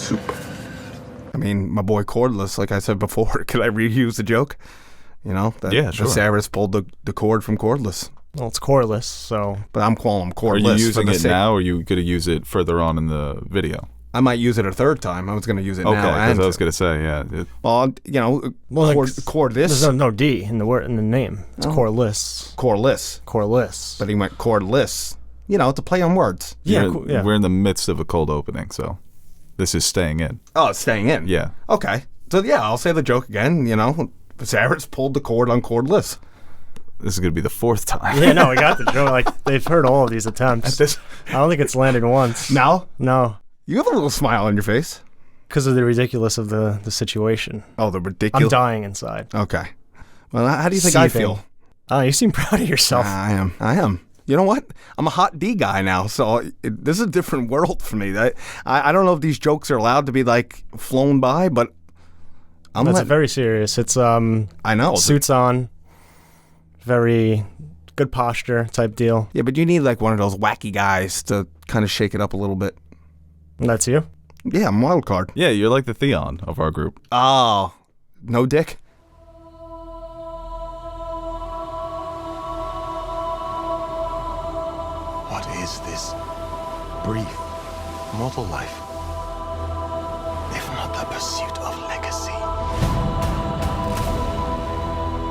soup. I mean, my boy Cordless, like I said before, could I reuse the joke? You know, that Yeah, sure. Viserys pulled the cord from Cordless. Well, it's coreless, so... But I'm calling him Cordless. Are you using it now, or are you going to use it further on in the video? I might use it a third time. I was going to use it Okay, now. because I was going to say, yeah. Well, you know, Cordless. There's no D in the name. It's coreless. Cordless. Coreless. But he went Cordless. You know, it's a play on words. Yeah, We're in the midst of a cold opening, so this is staying in. Oh, it's staying in? Yeah. Okay. So, yeah, I'll say the joke again, you know. Viserys pulled the cord on Cordless. This is going to be the fourth time. Yeah, no, we got the joke. Like, they've heard all of these attempts. I don't think it's landed once. No? No. You have a little smile on your face. Because of the ridiculous of the situation. Oh, the ridiculous. I'm dying inside. Okay. Well, how do you think I feel? Oh, you seem proud of yourself. I am. You know what? I'm a hot D guy now, so this is a different world for me. I don't know if these jokes are allowed to be, like, flown by, but That's very serious. It's, I know. Suits on. Very good posture type deal. Yeah, but you need, like, one of those wacky guys to kind of shake it up a little bit. And that's you? Yeah, I'm wild card. Yeah, you're like the Theon of our group. Oh, no dick? What is this brief mortal life, if not the pursuit of legacy?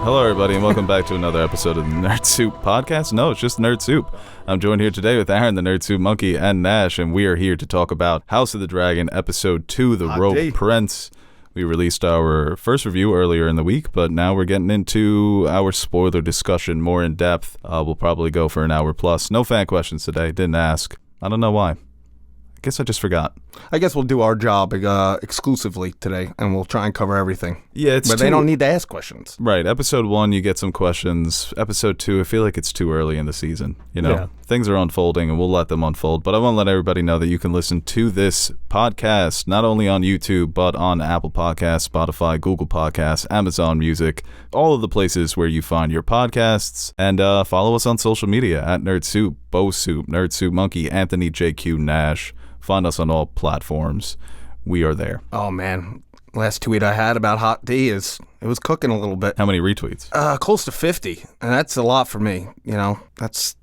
Hello, everybody, and welcome back to another episode of the Nerd Soup podcast. No, it's just Nerd Soup. I'm joined here today with Aaron, the Nerd Soup Monkey, and Nash, and we are here to talk about House of the Dragon, Episode 2, The Rogue Prince. We released our first review earlier in the week, but now we're getting into our spoiler discussion more in depth. We'll probably go for an hour plus. No fan questions today. Didn't ask. I don't know why. I guess I just forgot. I guess we'll do our job exclusively today, and we'll try and cover everything. Yeah, but they don't need to ask questions. Right. Episode 1, you get some questions. Episode 2, I feel like it's too early in the season. You know, Yeah. Things are unfolding, and we'll let them unfold. But I want to let everybody know that you can listen to this podcast not only on YouTube, but on Apple Podcasts, Spotify, Google Podcasts, Amazon Music, all of the places where you find your podcasts. And follow us on social media at Nerd Soup, Beau Soup, Nerd Soup Monkey, Anthony JQ Nash. Find us on all platforms. We are there. Oh, man. Last tweet I had about Hot D is it was cooking a little bit. How many retweets? Close to 50. And that's a lot for me. You know, that's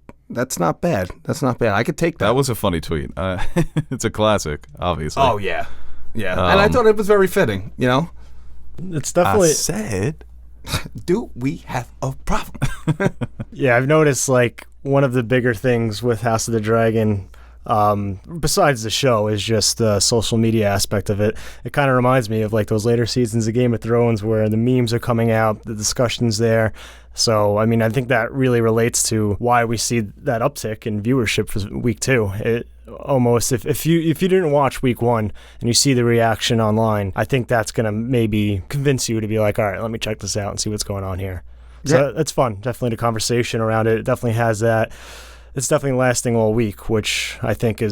not bad. That's not bad. I could take that. That was a funny tweet. It's a classic, obviously. Oh, yeah. Yeah. And I thought it was very fitting, you know? It's definitely... I said... Do we have a problem? Yeah, I've noticed, like, one of the bigger things with House of the Dragon... besides the show is just the social media aspect of it. It kind of reminds me of like those later seasons of Game of Thrones where the memes are coming out, the discussions there. So, I mean, I think that really relates to why we see that uptick in viewership for week 2. It almost, if you didn't watch week 1 and you see the reaction online, I think that's going to maybe convince you to be like, all right, let me check this out and see what's going on here. So that's fun. Definitely the conversation around it. It definitely has that. It's definitely lasting all week, which I think I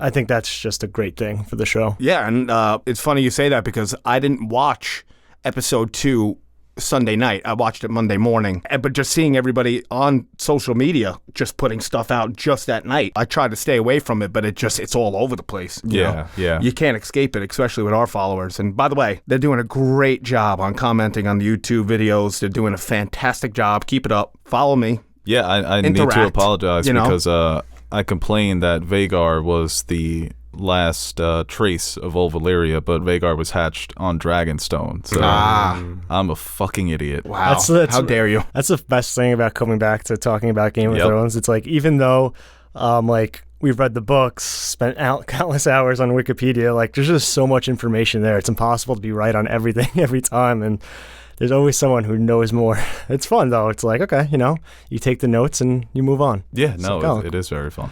think that's just a great thing for the show. Yeah, and it's funny you say that because I didn't watch episode 2 Sunday night. I watched it Monday morning. But just seeing everybody on social media just putting stuff out just that night, I tried to stay away from it, but it's all over the place. You know? Yeah. You can't escape it, especially with our followers. And by the way, they're doing a great job on commenting on the YouTube videos. They're doing a fantastic job. Keep it up. Follow me. Yeah, I need to apologize because I complained that Vhagar was the last trace of old Valyria, but Vhagar was hatched on Dragonstone. So I'm a fucking idiot. Wow. How dare you? That's the best thing about coming back to talking about Game of Thrones. It's like, even though like we've read the books, spent countless hours on Wikipedia, like there's just so much information there. It's impossible to be right on everything every time, and there's always someone who knows more. It's fun, though. It's like, okay, you know, you take the notes and you move on. Yeah, it is very fun.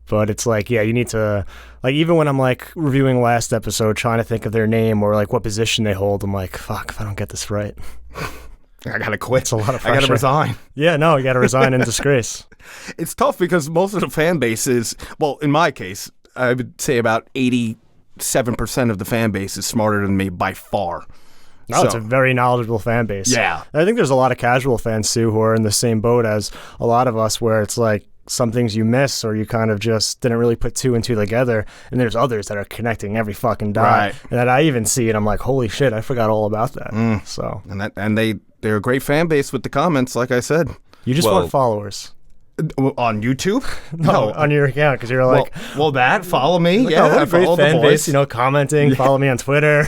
But it's like, yeah, you need to, like, even when I'm, like, reviewing last episode, trying to think of their name or, like, what position they hold, I'm like, fuck, if I don't get this right. I gotta quit. It's a lot of pressure. I gotta resign. Yeah, no, you gotta resign in disgrace. It's tough because most of the fan base is, well, in my case, I would say about 87% of the fan base is smarter than me by far. No, it's a very knowledgeable fan base. Yeah. I think there's a lot of casual fans, too, who are in the same boat as a lot of us, where it's like, some things you miss or you kind of just didn't really put two and two together. And there's others that are connecting every fucking dot. Right. And that I even see it. I'm like, holy shit, I forgot all about that. So And they're a great fan base with the comments, like I said. you just want followers. On YouTube? No, on your account because you're like, Follow me. look, Yeah, what a I great follow the fan boys. base, commenting, follow me on Twitter.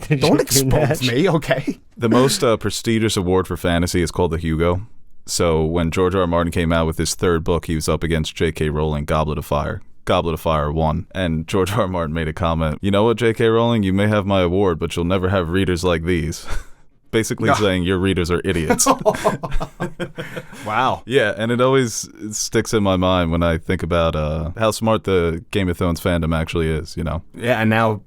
Don't expose me, okay? The most prestigious award for fantasy is called the Hugo. So when George R. R. Martin came out with his third book, he was up against J.K. Rowling, Goblet of Fire. Goblet of Fire won. And George R. R. Martin made a comment, you know what, J.K. Rowling, you may have my award, but you'll never have readers like these. Basically saying your readers are idiots. Wow. Yeah, and it always sticks in my mind when I think about how smart the Game of Thrones fandom actually is, you know? Yeah, and now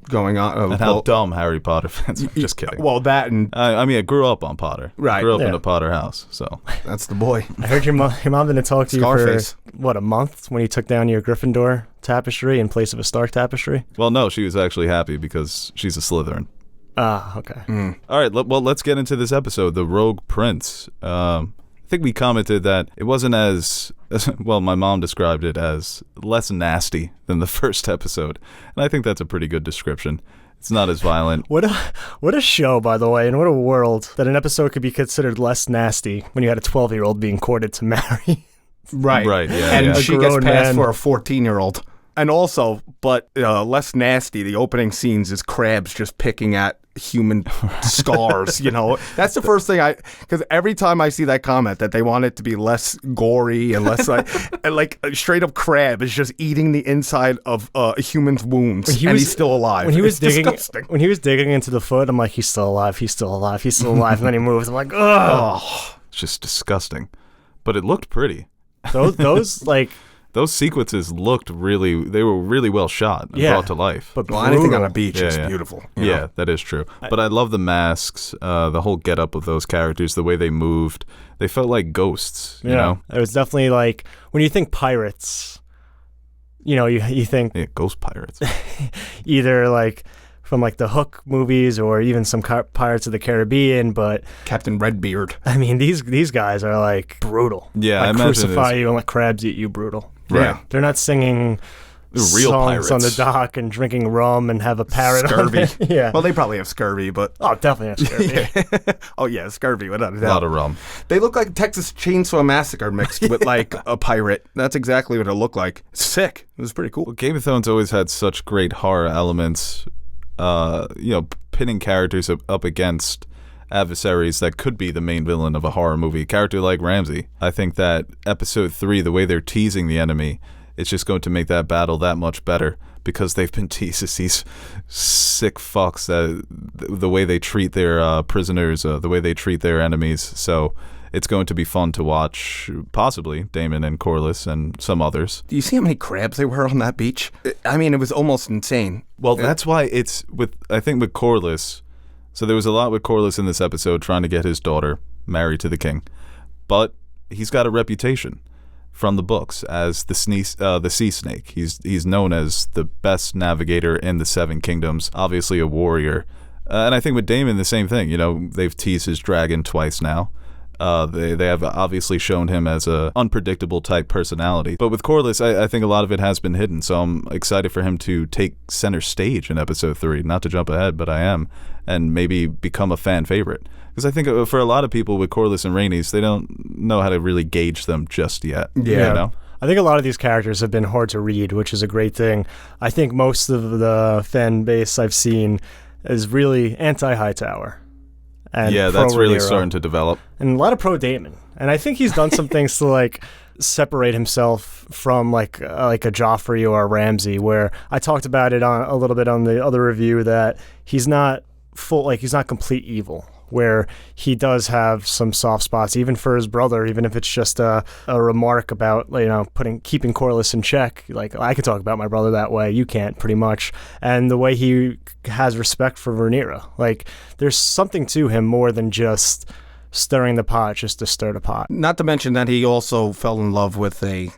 going on... And how dumb Harry Potter fans are. Just kidding. Well, that and... I mean, I grew up on Potter. Right. Grew up in Yeah. a Potter house, so... That's the boy. I heard your mom didn't talk to Scarface. you for, a month when you took down your Gryffindor tapestry in place of a Stark tapestry? Well, no, she was actually happy because she's a Slytherin. Ah, okay. All right, well, let's get into this episode, The Rogue Prince. I think we commented that it wasn't as well, my mom described it as less nasty than the first episode. And I think that's a pretty good description. It's not as violent. What a show, by the way, and what a world that an episode could be considered less nasty when you had a 12-year-old being courted to marry. Right. Right, yeah, And yeah. she A gets grown passed man. for a 14-year-old. And also, but less nasty, the opening scenes is crabs just picking at human scars, you know? That's the first thing because every time I see that comment that they want it to be less gory and less like a straight up crab is just eating the inside of a human's wounds and he's still alive. When he was It's digging, disgusting. when he was digging into the foot, I'm like, he's still alive, he's still alive, he's still alive. And then he moves. I'm like, ugh. It's just disgusting. But it looked pretty. Those like, Those sequences looked they were really well shot and Yeah. brought to life. but Well, anything on brutal. a beach Yeah, is yeah. beautiful. you Yeah, know? that is true. But I love the masks, the whole getup of those characters, the way they moved. They felt like ghosts, you know? It was definitely like when you think pirates, you think Yeah, ghost pirates. either like from like the Hook movies or even some Pirates of the Caribbean, but Captain Redbeard. I mean these guys are like brutal. Yeah, I like imagine crucify it's- you and let crabs eat you brutal. Right. Yeah. They're not singing They're real songs on the pirates. dock and drinking rum and have a parrot Scurvy. on there. Yeah. Well, they probably have scurvy, but... Oh, definitely have scurvy. Oh, yeah, scurvy, without a A doubt. lot of rum. They look like Texas Chainsaw Massacre mixed with like a pirate. That's exactly what it looked like. It's sick. It was pretty cool. Well, Game of Thrones always had such great horror elements, pinning characters up against adversaries that could be the main villain of a horror movie. A character like Ramsay. I think that episode 3, the way they're teasing the enemy, it's just going to make that battle that much better because they've been teased as these sick fucks, the way they treat their prisoners, the way they treat their enemies. So it's going to be fun to watch, possibly, Daemon and Corlys and some others. Do you see how many crabs there were on that beach? I mean, it was almost insane. Well, that's why it's I think with Corlys, so there was a lot with Corlys in this episode trying to get his daughter married to the king. But he's got a reputation from the books as the sea snake. He's known as the best navigator in the Seven Kingdoms, obviously a warrior. And I think with Daemon, the same thing. They've teased his dragon twice now. They have obviously shown him as a unpredictable type personality. But with Corlys, I think a lot of it has been hidden. So I'm excited for him to take center stage in episode 3. Not to jump ahead, but I am. And maybe become a fan favorite. Because I think for a lot of people with Corlys and Rhaenys, they don't know how to really gauge them just yet. Yeah. You know? I think a lot of these characters have been hard to read, which is a great thing. I think most of the fan base I've seen is really anti-Hightower. And Yeah, that's really pro-Rhaenyra. starting to develop. And a lot of pro-Daemon. And I think he's done some things to like separate himself from like a Joffrey or a Ramsay, where I talked about it a little bit on the other review that he's not he's not complete evil, where he does have some soft spots, even for his brother, even if it's just a remark about, keeping Corlys in check. Like, I can talk about my brother that way, you can't, pretty much. And the way he has respect for Rhaenyra. Like, there's something to him more than just stirring the pot just to stir the pot. Not to mention that he also fell in love with a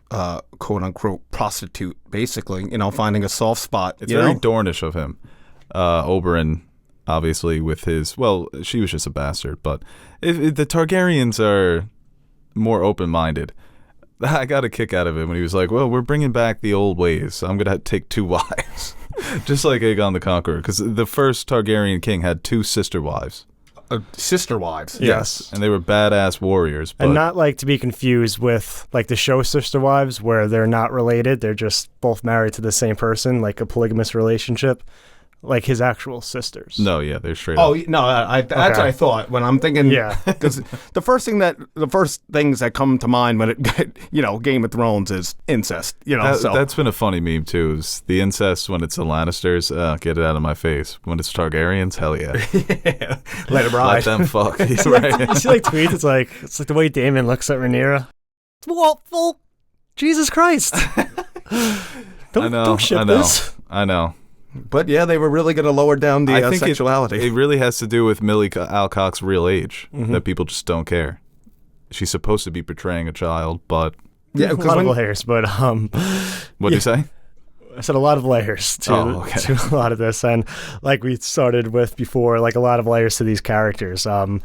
quote-unquote prostitute, basically, finding a soft spot. It's very Dornish of him. Oberyn, obviously, with his... Well, she was just a bastard, but the Targaryens are more open-minded. I got a kick out of it when he was like, well, we're bringing back the old ways. So I'm going to take 2 wives. Just like Aegon the Conqueror. Because the first Targaryen king had 2 sister wives. Sister wives. Yes. And they were badass warriors. But And not like to be confused with like the show Sister Wives, where they're not related. They're just both married to the same person, like a polygamous relationship. Like his actual sisters. No, yeah, they're straight Oh up. no, that's what I thought when I'm thinking. Yeah. Because the first things that come to mind when it, Game of Thrones is incest. That's been a funny meme too. Is the incest when it's the Lannisters? Get it out of my face. When it's Targaryens, hell yeah. Let it Let ride. them fuck. Right. You see like tweets, it's like the way Damon looks at Rhaenyra. Well, Jesus Christ. Don't ship this. I know. But yeah, they were really going to lower down the I think sexuality. It really has to do with Millie Alcock's real age, that people just don't care. She's supposed to be portraying a child, but yeah, A lot of layers, but what'd you say? I said a lot of layers to a lot of this, and like we started with before, like a lot of layers to these characters. But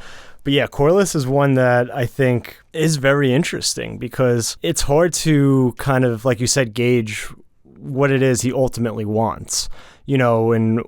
yeah, Corlys is one that I think is very interesting because it's hard to kind of, like you said, gauge what it is he ultimately wants. In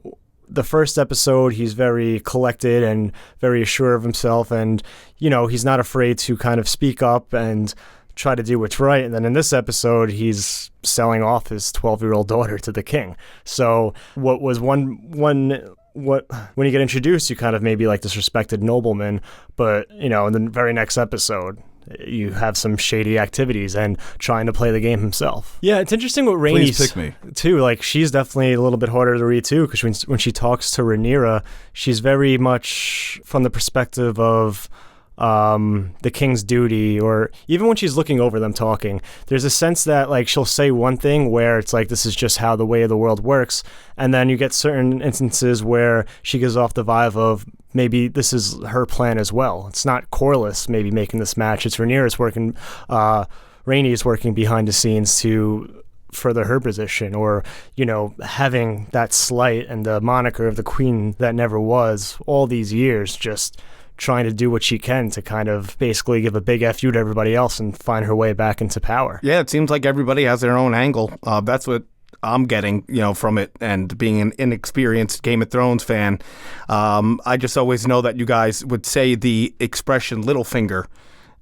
the first episode, he's very collected and very assured of himself, and he's not afraid to kind of speak up and try to do what's right. And then in this episode, he's selling off his 12-year-old daughter to the king. So what was when you get introduced, you kind of maybe like this respected nobleman, but in the very next episode, you have some shady activities and trying to play the game himself. Yeah, it's interesting what Rhaenys Please pick me. too. Like she's definitely a little bit harder to read too, because when she talks to Rhaenyra, she's very much from the perspective of the king's duty, or even when she's looking over them talking, there's a sense that like she'll say one thing where it's like this is just how the way of the world works, and then you get certain instances where she gives off the vibe of maybe this is her plan as well. It's not Corlys maybe making this match, it's Rhaenyra's working, Rhaenys working behind the scenes to further her position, or having that slight and the moniker of the queen that never was all these years, just trying to do what she can to kind of basically give a big F you to everybody else and find her way back into power. Yeah, it seems like everybody has their own angle. That's what I'm getting, from it, and being an inexperienced Game of Thrones fan. I just always know that you guys would say the expression "little finger,"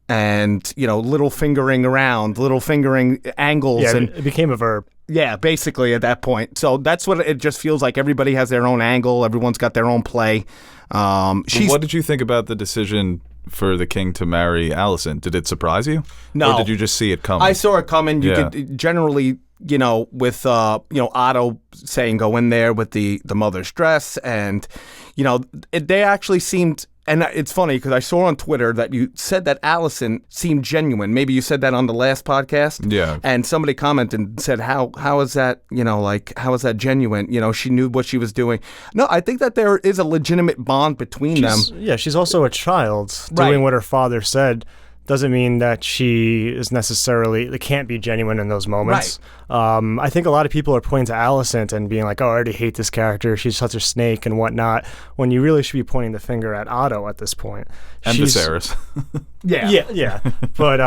and little fingering around, little fingering angles, Yeah, and it became a verb. yeah, basically at that point. So that's what it just feels like. Everybody has their own angle. Everyone's got their own play. What did you think about the decision for the king to marry Alicent? Did it surprise you? No. Or did you just see it coming? I saw it coming. You Yeah. could generally, with Otto saying go in there with the mother's dress, and they actually seemed. And it's funny because I saw on Twitter that you said that Alicent seemed genuine. Maybe you said that on the last podcast. Yeah. And somebody commented and said, how is that, how is that genuine? She knew what she was doing. No, I think that there is a legitimate bond between them. Yeah, she's also a child. Right. Doing what her father said doesn't mean that she is necessarily, it can't be genuine in those moments. I think a lot of people are pointing to Alicent and being like, oh, I already hate this character, she's such a snake and whatnot, when you really should be pointing the finger at Otto at this point. And Viserys. Yeah. But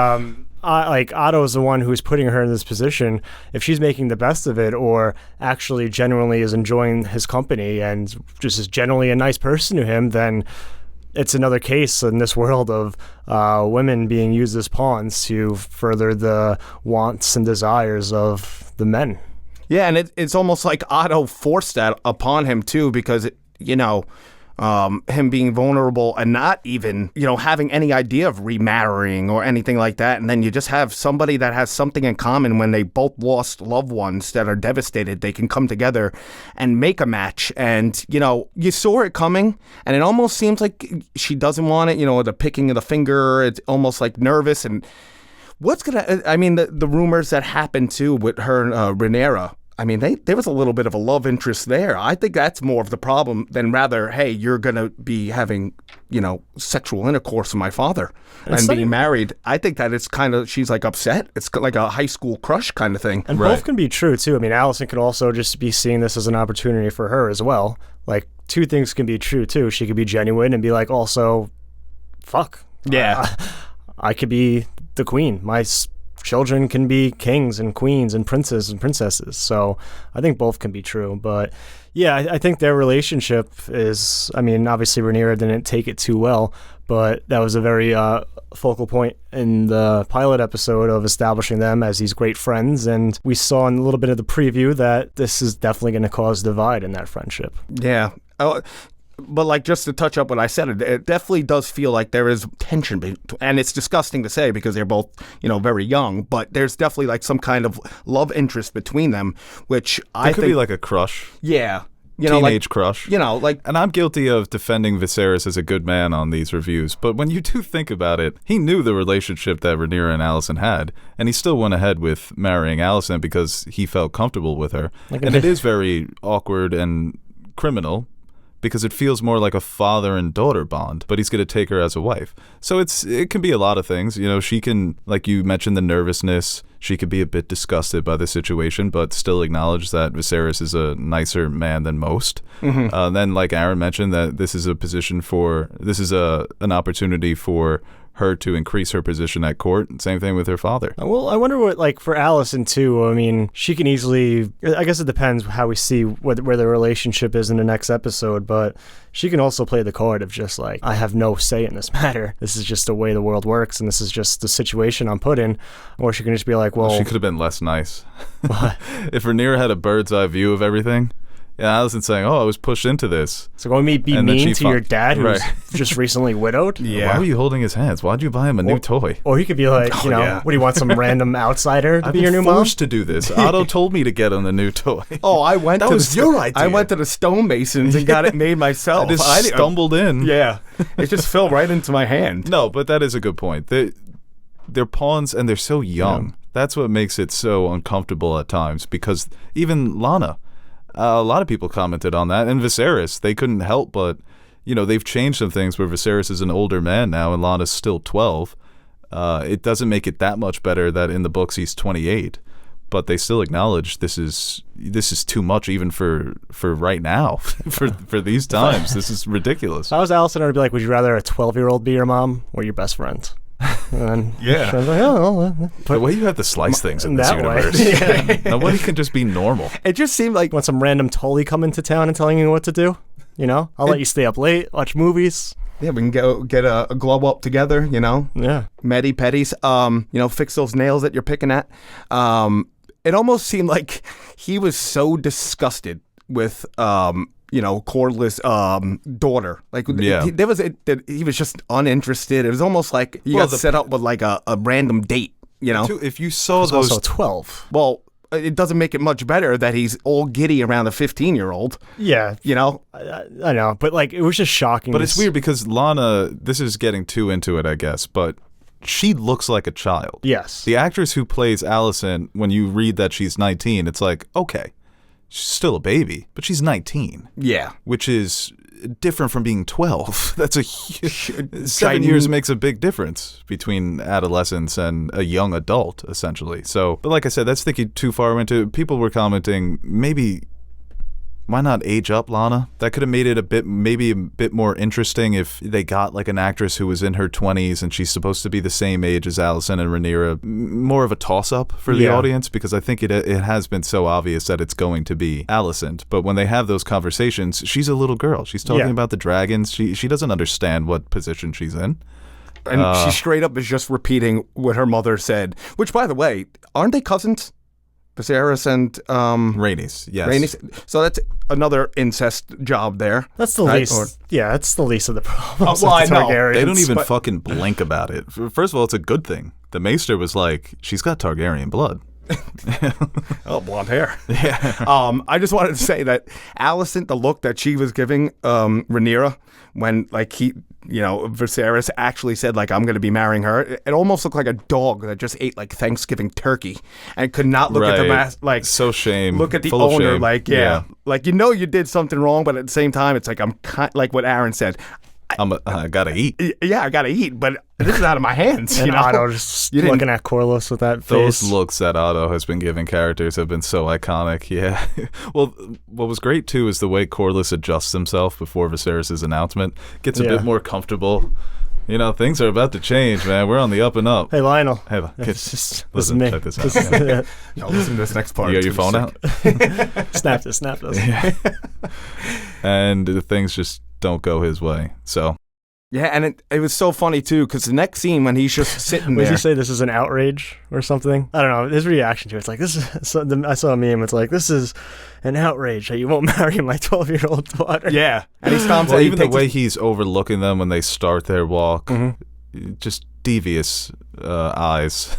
Otto is the one who's putting her in this position. If she's making the best of it, or actually genuinely is enjoying his company and just is generally a nice person to him, then it's another case in this world of women being used as pawns to further the wants and desires of the men. Yeah, and it's almost like Otto forced that upon him too, because him being vulnerable and not even having any idea of remarrying or anything like that, and then you just have somebody that has something in common. When they both lost loved ones that are devastated, they can come together and make a match. And you saw it coming, and it almost seems like she doesn't want it. The picking of the finger, it's almost like nervous. And the rumors that happened too with her and Rhaenyra, there was a little bit of a love interest there. I think that's more of the problem than rather, hey, you're going to be having, sexual intercourse with my father and being married. I think that it's kind of, she's like upset. It's like a high school crush kind of thing. And both can be true too. Alicent could also just be seeing this as an opportunity for her as well. Like, two things can be true too. She could be genuine and be like, also, fuck. Yeah. I could be the queen. My children can be kings and queens and princes and princesses. So I think both can be true. But yeah, I think their relationship is, I mean, obviously Rhaenyra didn't take it too well, but that was a very focal point in the pilot episode of establishing them as these great friends. And we saw in a little bit of the preview that this is definitely going to cause divide in that friendship. Yeah. But like, just to touch up what I said, it definitely does feel like there is tension, and it's disgusting to say because they're both, very young, but there's definitely like some kind of love interest between them, which I could think be like a crush. Yeah. Teenage crush. Like... And I'm guilty of defending Viserys as a good man on these reviews, but when you do think about it, he knew the relationship that Rhaenyra and Alicent had, and he still went ahead with marrying Alicent because he felt comfortable with her. And it is very awkward and criminal, because it feels more like a father and daughter bond, but he's going to take her as a wife. So it can be a lot of things. She can, like you mentioned, the nervousness. She could be a bit disgusted by the situation, but still acknowledge that Viserys is a nicer man than most. Mm-hmm. Then, like Aaron mentioned, that this is an opportunity for her to increase her position at court. Same thing with her father. Well, I wonder what, like, for Alicent too, I mean, she can easily, I guess it depends how we see where the relationship is in the next episode, but she can also play the card of just like, I have no say in this matter. This is just the way the world works, and this is just the situation I'm put in. Or she can just be like, well... She could have been less nice. What? If Rhaenyra had a bird's eye view of everything... Yeah, Alicent saying, I was pushed into this. So going to be mean to your dad who's just recently widowed? Yeah. Why were you holding his hands? Why'd you buy him a new toy? Or he could be like, what do you want, some random outsider to be your new mom? I was forced to do this. Otto told me to get him the new toy. Oh, that was your idea. I went to the stonemasons and got it made myself. I just stumbled in. Yeah. It just fell right into my hand. No, but that is a good point. They're pawns and they're so young. Yeah. That's what makes it so uncomfortable at times, because even Lana... a lot of people commented on that, and Viserys, they couldn't help but, they've changed some things where Viserys is an older man now and Lana's still 12. It doesn't make it that much better that in the books he's 28, but they still acknowledge this is too much even for right now, for these times. This is ridiculous. If I was Alicent, I'd be like, would you rather a 12-year-old be your mom or your best friend? And yeah. Like, the way you have to slice things in this universe. Nobody can just be normal. It just seemed like when some random Tully come into town and telling you what to do, I'll let you stay up late, watch movies. Yeah, we can go get a glow up together, Yeah. Medi petties, fix those nails that you're picking at. It almost seemed like he was so disgusted with Corlys' daughter. Like, yeah. He was just uninterested. It was almost like you got set up with like a random date, If you saw those... also 12. Well, it doesn't make it much better that he's all giddy around a 15-year-old. Yeah. I know, but like, it was just shocking. But it's weird because Lana, this is getting too into it, I guess, but she looks like a child. Yes. The actress who plays Alicent, when you read that she's 19, it's like, okay. She's still a baby, but she's 19. Yeah. Which is different from being 12. That's a huge... 7 years makes a big difference between adolescence and a young adult, essentially. So, but like I said, that's thinking too far into... People were commenting, maybe... Why not age up Lana? That could have made it maybe a bit more interesting if they got like an actress who was in her 20s and she's supposed to be the same age as Alicent and Rhaenyra. More of a toss-up for the audience, because I think it has been so obvious that it's going to be Alicent. But when they have those conversations, she's a little girl. She's talking about the dragons. She doesn't understand what position she's in. And she straight up is just repeating what her mother said. Which, by the way, aren't they cousins? Viserys and Rhaenys, yes. Rhaenys. So that's another incest job there. That's the least. That's the least of the problems. Well, I know. They don't even fucking blink about it. First of all, it's a good thing. The Maester was like, she's got Targaryen blood. Oh, blonde hair. Yeah. I just wanted to say that Alicent, the look that she was giving Rhaenyra when like Viserys actually said like, I'm going to be marrying her. It almost looked like a dog that just ate like Thanksgiving turkey and could not look at the like so shame. Look at the Full of owner shame. like like you did something wrong, but at the same time it's like I'm like what Aaron said. I gotta eat. Yeah, I gotta eat, but this is out of my hands. And Otto just looking at Corlys with that face. Those looks that Otto has been giving characters have been so iconic. Yeah. Well, what was great too is the way Corlys adjusts himself before Viserys' announcement. Gets a bit more comfortable. You know, things are about to change, man. We're on the up and up. Hey, Lionel. Hey, This listen, is me. check this out. This is- yeah. Yo, listen to this next part. You got It's your phone gonna be out? Snap this. And the things just don't go his way. So, Yeah, and it was so funny too, because the next scene when he's just sitting Would there. you say this is an outrage or something? I don't know. His reaction to it's like, this is. I saw a meme. It's like, this is an outrage that you won't marry my 12-year-old daughter. Yeah, and he stomps. well, he even the takes way his- he's overlooking them when they start their walk, Mm-hmm. just devious eyes.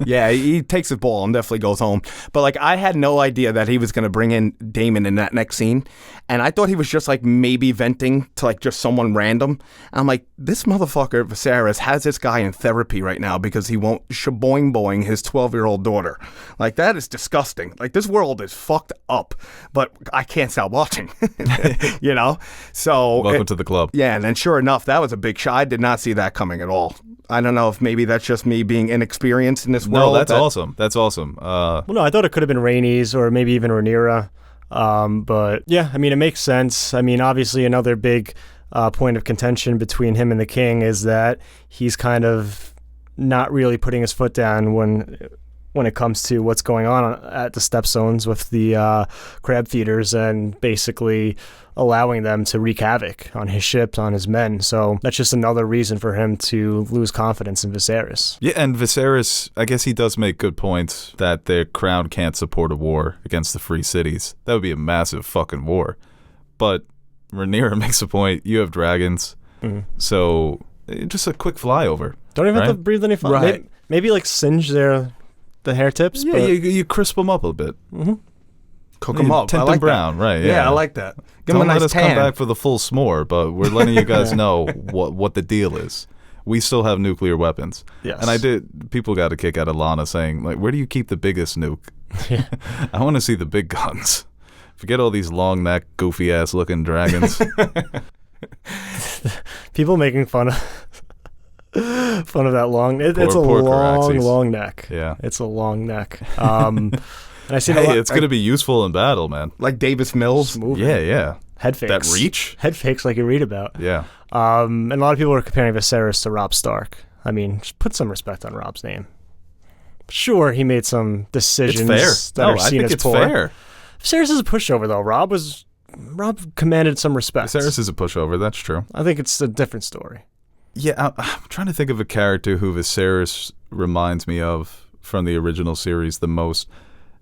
Yeah, he takes his ball and definitely goes home. But like, I had no idea that he was gonna bring in Damon in that next scene, and I thought he was just like maybe venting to like just someone random. I'm like, this motherfucker Viserys has this guy in therapy right now because he won't shaboing his 12-year-old daughter. Like, that is disgusting. Like, this world is fucked up, but I can't stop watching. You know, so Welcome to the club. yeah, and then sure enough, that was a big shot. I did not see that coming at all. I don't know if maybe that's just me being inexperienced in this world. No, that's that- awesome. That's awesome. Well, no, I thought it could have been Rhaenys or maybe even Rhaenyra. But yeah, I mean, it makes sense. I mean, obviously, another big point of contention between him and the king is that he's kind of not really putting his foot down when it comes to what's going on at the Stepstones with the crab feeders and basically allowing them to wreak havoc on his ships, on his men. So that's just another reason for him to lose confidence in Viserys. Yeah, and Viserys, I guess he does make good points that the crown can't support a war against the free cities. That would be a massive fucking war. But Rhaenyra makes a point. You have dragons, so just a quick flyover. Don't even have to Right? breathe any fire. Right. Maybe like singe the hair tips. Yeah, but you crisp them up a bit. Cook them up. Tint I them like brown, that. right? Yeah, I like that. Give Don't them a let nice us tan. come back for the full s'more, but we're letting you guys know what the deal is. We still have nuclear weapons. Yes. And people got a kick out of Lana saying, like, where do you keep the biggest nuke? I want to see the big guns. Forget all these long neck, goofy ass looking dragons. People making fun of that long. It's a Poor long, Caraxes. long neck. Yeah. It's a long neck. And I see Hey, it's going to be useful in battle, man. Like Davis Mills. Yeah. head fakes. That reach? Head fakes like you read about. Yeah. And a lot of people are comparing Viserys to Robb Stark. I mean, just put some respect on Robb's name. Sure, he made some It's decisions fair. that are I seen think as it's poor. fair. Viserys is a pushover, though. Robb commanded some respect. Viserys is a pushover. That's true. I think it's a different story. Yeah, I'm trying to think of a character who Viserys reminds me of from the original series the most.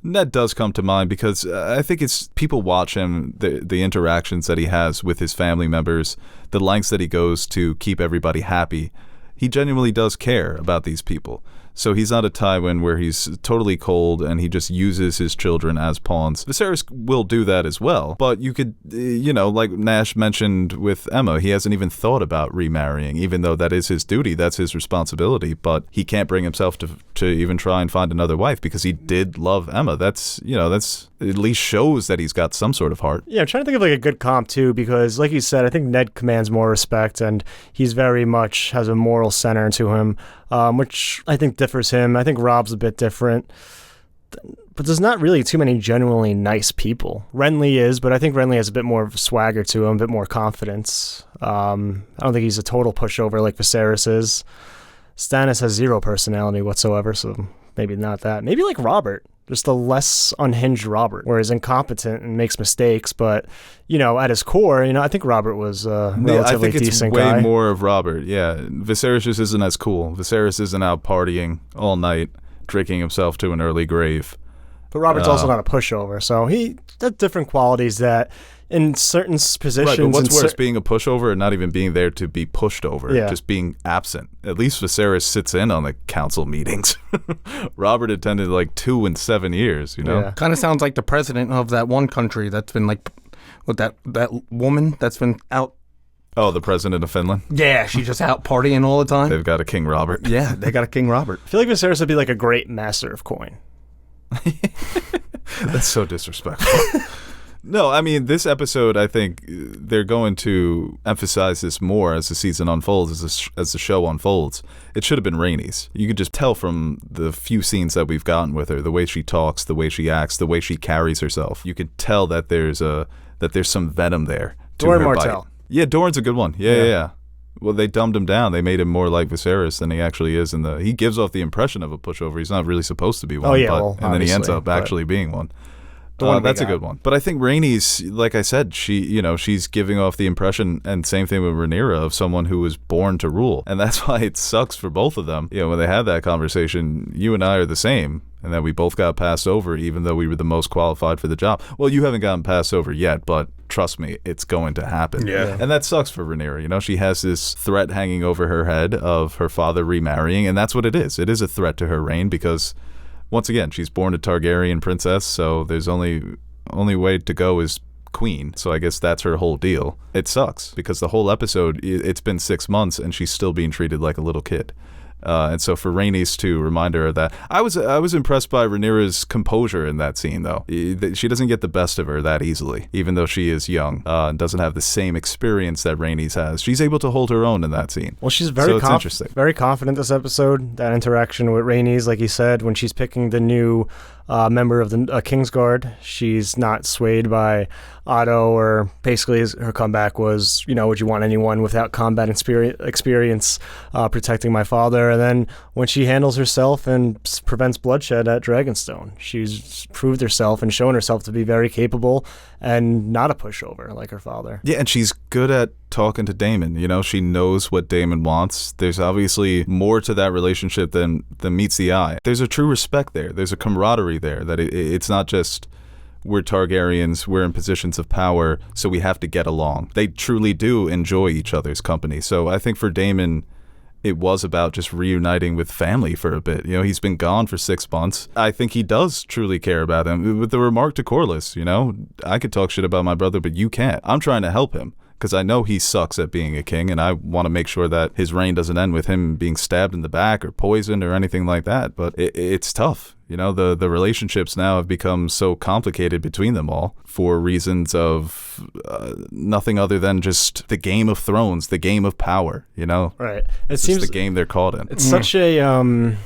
Ned does come to mind because I think it's people watch him, the interactions that he has with his family members, the lengths that he goes to keep everybody happy. He genuinely does care about these people. So he's not a Tywin where he's totally cold and he just uses his children as pawns. Viserys will do that as well. But you could, like Nash mentioned with Emma, he hasn't even thought about remarrying, even though that is his duty, that's his responsibility. But he can't bring himself to even try and find another wife because he did love Emma. That's at least shows that he's got some sort of heart. Yeah, I'm trying to think of like a good comp too, because like you said, I think Ned commands more respect and he's very much has a moral center to him, which I think differs him. I think Robb's a bit different, but there's not really too many genuinely nice people. Renly is, but I think Renly has a bit more of a swagger to him, a bit more confidence. I don't think he's a total pushover like Viserys is. Stannis has zero personality whatsoever, so maybe not that. Maybe like Robert. Just a less unhinged Robert, where he's incompetent and makes mistakes, but, at his core, I think Robert was a relatively I think it's decent way guy. more of Robert. Yeah, Viserys just isn't as cool. Viserys isn't out partying all night, drinking himself to an early grave. But Robert's also not a pushover, so he has different qualities that in certain positions... Right, but what's in worse, being a pushover or not even being there to be pushed over? Yeah. Just being absent. At least Viserys sits in on the council meetings. Robert attended like 2 in 7 years, Yeah. Kind of sounds like the president of that one country that's been like, with that woman that's been out. Oh, the president of Finland? Yeah, she's just out partying all the time. They've got a King Robert. Yeah, they got a King Robert. I feel like Viserys would be like a great master of coin. That's so disrespectful. No, I mean, this episode, I think they're going to emphasize this more as the season unfolds, as the show unfolds. It should have been Rhaenys. You could just tell from the few scenes that we've gotten with her, the way she talks, the way she acts, the way she carries herself. You could tell that there's some venom there to Doran her Martell. bite. Yeah, Doran's a good one. Yeah. Well, they dumbed him down. They made him more like Viserys than he actually is. He gives off the impression of a pushover. He's not really supposed to be one. Oh, yeah, and then he ends up obviously, actually being one. one That's a we got. good one. But I think Rhaenys, like I said, she's giving off the impression, and same thing with Rhaenyra, of someone who was born to rule. And that's why it sucks for both of them. When they had that conversation, you and I are the same, and that we both got passed over, even though we were the most qualified for the job. Well, you haven't gotten passed over yet, but trust me, it's going to happen. Yeah. And that sucks for Rhaenyra. She has this threat hanging over her head of her father remarrying, and that's what it is. It is a threat to her reign because, once again, she's born a Targaryen princess, so there's only way to go is queen. So I guess that's her whole deal. It sucks because the whole episode, it's been 6 months and she's still being treated like a little kid. And so for Rhaenys to remind her of that, I was impressed by Rhaenyra's composure in that scene, though. She doesn't get the best of her that easily, even though she is young and doesn't have the same experience that Rhaenys has. She's able to hold her own in that scene. Well, she's So it's interesting. very confident this episode. That interaction with Rhaenys, like you said, when she's picking the new member of the Kingsguard, she's not swayed by Otto, or basically her comeback was, would you want anyone without combat experience protecting my father? And then when she handles herself and prevents bloodshed at Dragonstone, she's proved herself and shown herself to be very capable and not a pushover like her father. Yeah, and she's good at talking to Daemon. She knows what Daemon wants. There's obviously more to that relationship than meets the eye. There's a true respect there. There's a camaraderie there, that it's not just we're Targaryens, we're in positions of power, so we have to get along. They truly do enjoy each other's company. So I think for Daemon, it was about just reuniting with family for a bit. He's been gone for 6 months. I think he does truly care about him. With the remark to Corlys, I could talk shit about my brother, but you can't. I'm trying to help him because I know he sucks at being a king, and I want to make sure that his reign doesn't end with him being stabbed in the back or poisoned or anything like that. But it's tough. The relationships now have become so complicated between them all for reasons of nothing other than just the Game of Thrones, the game of power, Right. It's seems the game they're caught in. It's such a, I don't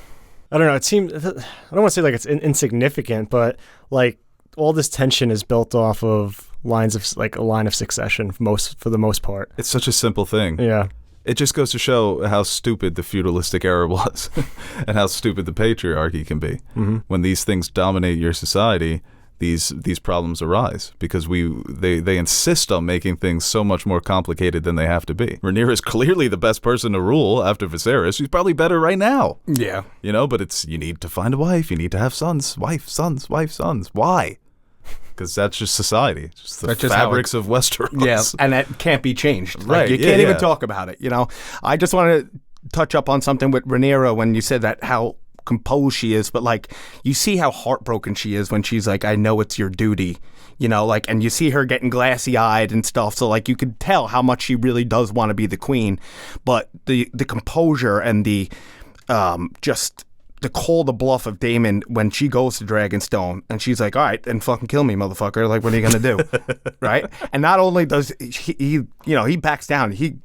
know, it seems, I don't want to say like it's insignificant, but like all this tension is built off of lines of, like a line of succession for the most part. It's such a simple thing. Yeah. It just goes to show how stupid the feudalistic era was and how stupid the patriarchy can be. Mm-hmm. When these things dominate your society, these problems arise because they insist on making things so much more complicated than they have to be. Rhaenyra is clearly the best person to rule after Viserys. She's probably better right now. Yeah. But you need to find a wife. You need to have sons. Wife, sons. Why? Because that's just society. Just the fabrics of Westeros. Yeah, and that can't be changed. Right. You can't even talk about it, I just want to touch up on something with Rhaenyra when you said that, how composed she is, but like you see how heartbroken she is when she's like, I know it's your duty, and you see her getting glassy eyed and stuff. So like you could tell how much she really does want to be the queen, but the composure and the just the call the bluff of Daemon when she goes to Dragonstone and she's like, all right, then fucking kill me, motherfucker. Like, what are you going to do? Right? And not only does he backs down, he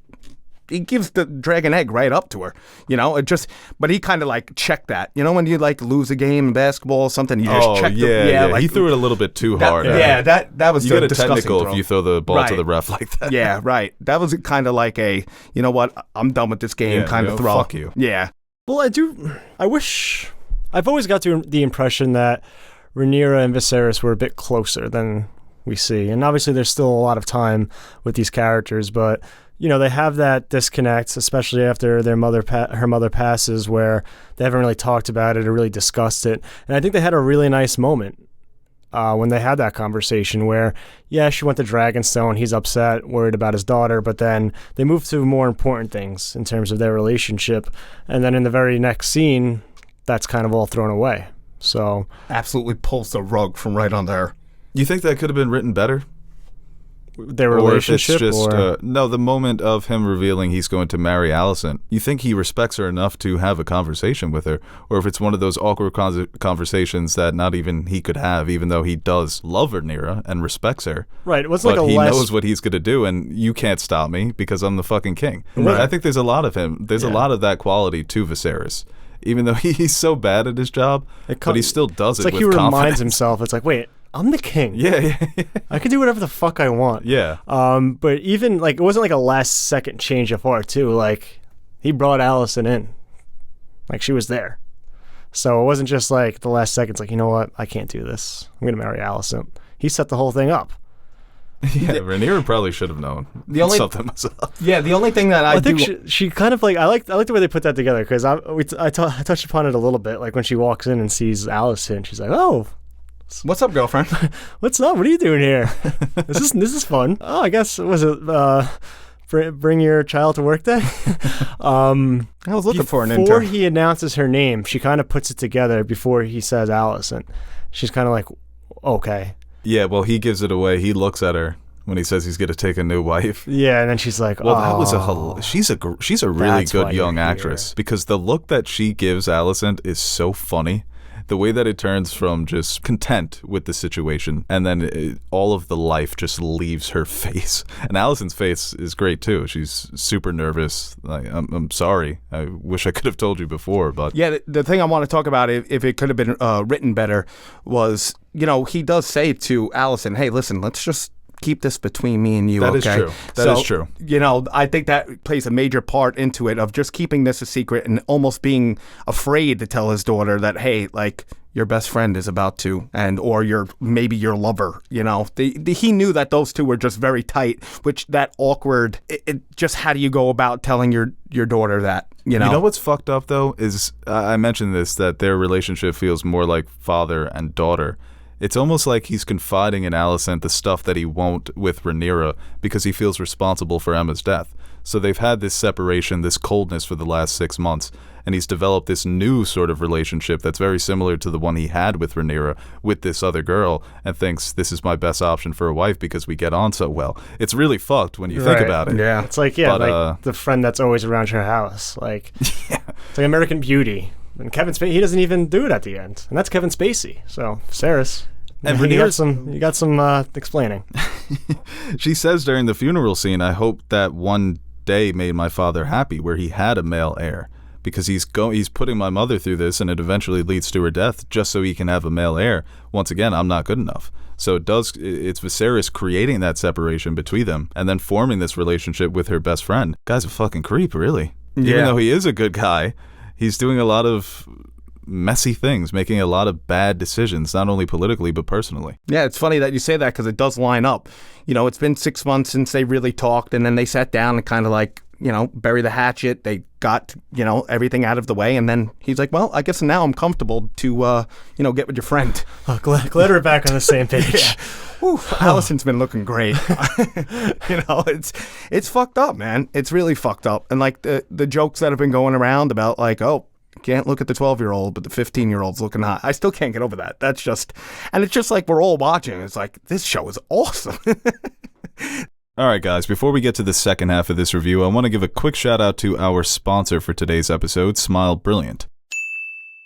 gives the dragon egg right up to her, but he kind of like checked that. When you like lose a game in basketball or something, you just check like, he threw it a little bit too hard. That was you get a technical throw. If you throw the ball to the ref like that. Yeah, right. That was kind of like a, you know what, I'm done with this game kind of throw. Fuck you. Yeah. Well, I've always got the impression that Rhaenyra and Viserys were a bit closer than we see. And obviously there's still a lot of time with these characters, but, they have that disconnect, especially after her mother passes, where they haven't really talked about it or really discussed it. And I think they had a really nice moment when they had that conversation where, she went to Dragonstone, he's upset, worried about his daughter, but then they moved to more important things in terms of their relationship. And then in the very next scene, that's kind of all thrown away. So absolutely pulls the rug from right under her. You think that could have been written better? Their relationship? No, the moment of him revealing he's going to marry Alicent. You think he respects her enough to have a conversation with her? Or if it's one of those awkward conversations that not even he could have, even though he does love Rhaenyra and respects her. Right. It was but like he knows what he's going to do, and you can't stop me because I'm the fucking king. Right. I think there's a lot of him. There's a lot of that quality to Viserys. Even though he's so bad at his job, but he still does it with confidence. It's like he reminds himself, it's like, wait, I'm the king. Yeah. I can do whatever the fuck I want. Yeah. But even like it wasn't like a last second change of heart too. Like he brought Allison in, like she was there. So it wasn't just like the last second. It's like, you know what? I can't do this. I'm gonna marry Allison. He set the whole thing up. Yeah, Rhaenyra probably should have known. Something was up. Yeah, the only thing that I think she kind of like I like the way they put that together because I touched upon it a little bit. Like when she walks in and sees Allison, she's like, "Oh, what's up, girlfriend? What's up? What are you doing here? This is fun. Oh, I guess was it bring your child to work day?" I was looking for an intern. Before he announces her name, she kind of puts it together. Before he says Allison, she's kind of like, "Okay." Yeah, well, he gives it away. He looks at her when he says he's going to take a new wife. Yeah, and then she's like, "Well, that was she's a really good young actress because the look that she gives Allison is so funny. The way that it turns from just content with the situation and then all of the life just leaves her face. And Allison's face is great too. She's super nervous. Like, I'm sorry. I wish I could have told you before, but yeah, the thing I want to talk about, if it could have been written better, was he does say to Allison, "Hey, listen, let's just keep this between me and you." That okay? is true. That is true. I think that plays a major part into it of just keeping this a secret and almost being afraid to tell his daughter that, hey, like your best friend is about to, or maybe your lover. He knew that those two were just very tight, which that awkward. It just how do you go about telling your daughter that? You know what's fucked up though is I mentioned this, that their relationship feels more like father and daughter. It's almost like he's confiding in Allison the stuff that he won't with Rhaenyra because he feels responsible for Emma's death. So they've had this separation, this coldness for the last 6 months, and he's developed this new sort of relationship that's very similar to the one he had with Rhaenyra with this other girl, and thinks this is my best option for a wife because we get on so well. It's really fucked when you think about it. Yeah, it's like the friend that's always around your house. Like, yeah. It's like American Beauty. And Kevin Spacey, he doesn't even do it at the end, and that's Kevin Spacey. So Sarah's, and you got some explaining. She says during the funeral scene, "I hope that one day made my father happy, where he had a male heir, because he's putting my mother through this, and it eventually leads to her death, just so he can have a male heir. Once again, I'm not good enough." So it's Viserys creating that separation between them, and then forming this relationship with her best friend. Guy's a fucking creep, really. Yeah. Even though he is a good guy. He's doing a lot of messy things, making a lot of bad decisions, not only politically, but personally. Yeah, it's funny that you say that because it does line up. It's been 6 months since they really talked, and then they sat down and kind of like, bury the hatchet. They got, everything out of the way, and then he's like, well, I guess now I'm comfortable to, get with your friend. Oh, glad we're back on the same page. Yeah. Whew, Allison's been looking great. It's fucked up, man. It's really fucked up. And like the jokes that have been going around about like, oh, can't look at the 12-year-old, but the 15-year-old's looking hot. I still can't get over that. That's just, and it's just like we're all watching. It's like, this show is awesome. All right, guys, before we get to the second half of this review, I want to give a quick shout out to our sponsor for today's episode, Smile Brilliant.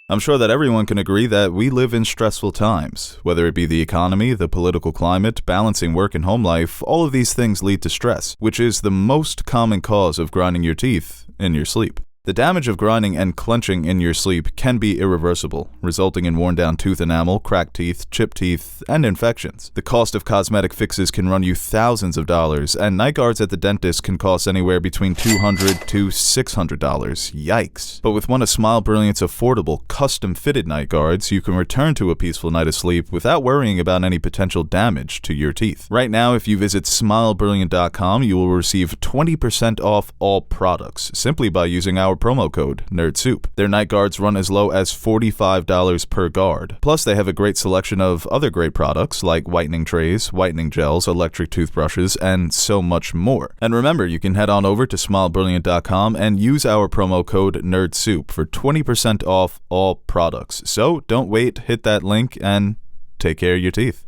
I'm sure that everyone can agree that we live in stressful times. Whether it be the economy, the political climate, balancing work and home life, all of these things lead to stress, which is the most common cause of grinding your teeth in your sleep. The damage of grinding and clenching in your sleep can be irreversible, resulting in worn-down tooth enamel, cracked teeth, chipped teeth, and infections. The cost of cosmetic fixes can run you thousands of dollars, and night guards at the dentist can cost anywhere between $200 to $600. Yikes. But with one of Smile Brilliant's affordable, custom-fitted night guards, you can return to a peaceful night of sleep without worrying about any potential damage to your teeth. Right now, if you visit smilebrilliant.com, you will receive 20% off all products, simply by using our promo code NERDSOUP. Their night guards run as low as $45 per guard. Plus, they have a great selection of other great products like whitening trays, whitening gels, electric toothbrushes, and so much more. And remember, you can head on over to smilebrilliant.com and use our promo code NERDSOUP for 20% off all products. So don't wait, hit that link, and take care of your teeth.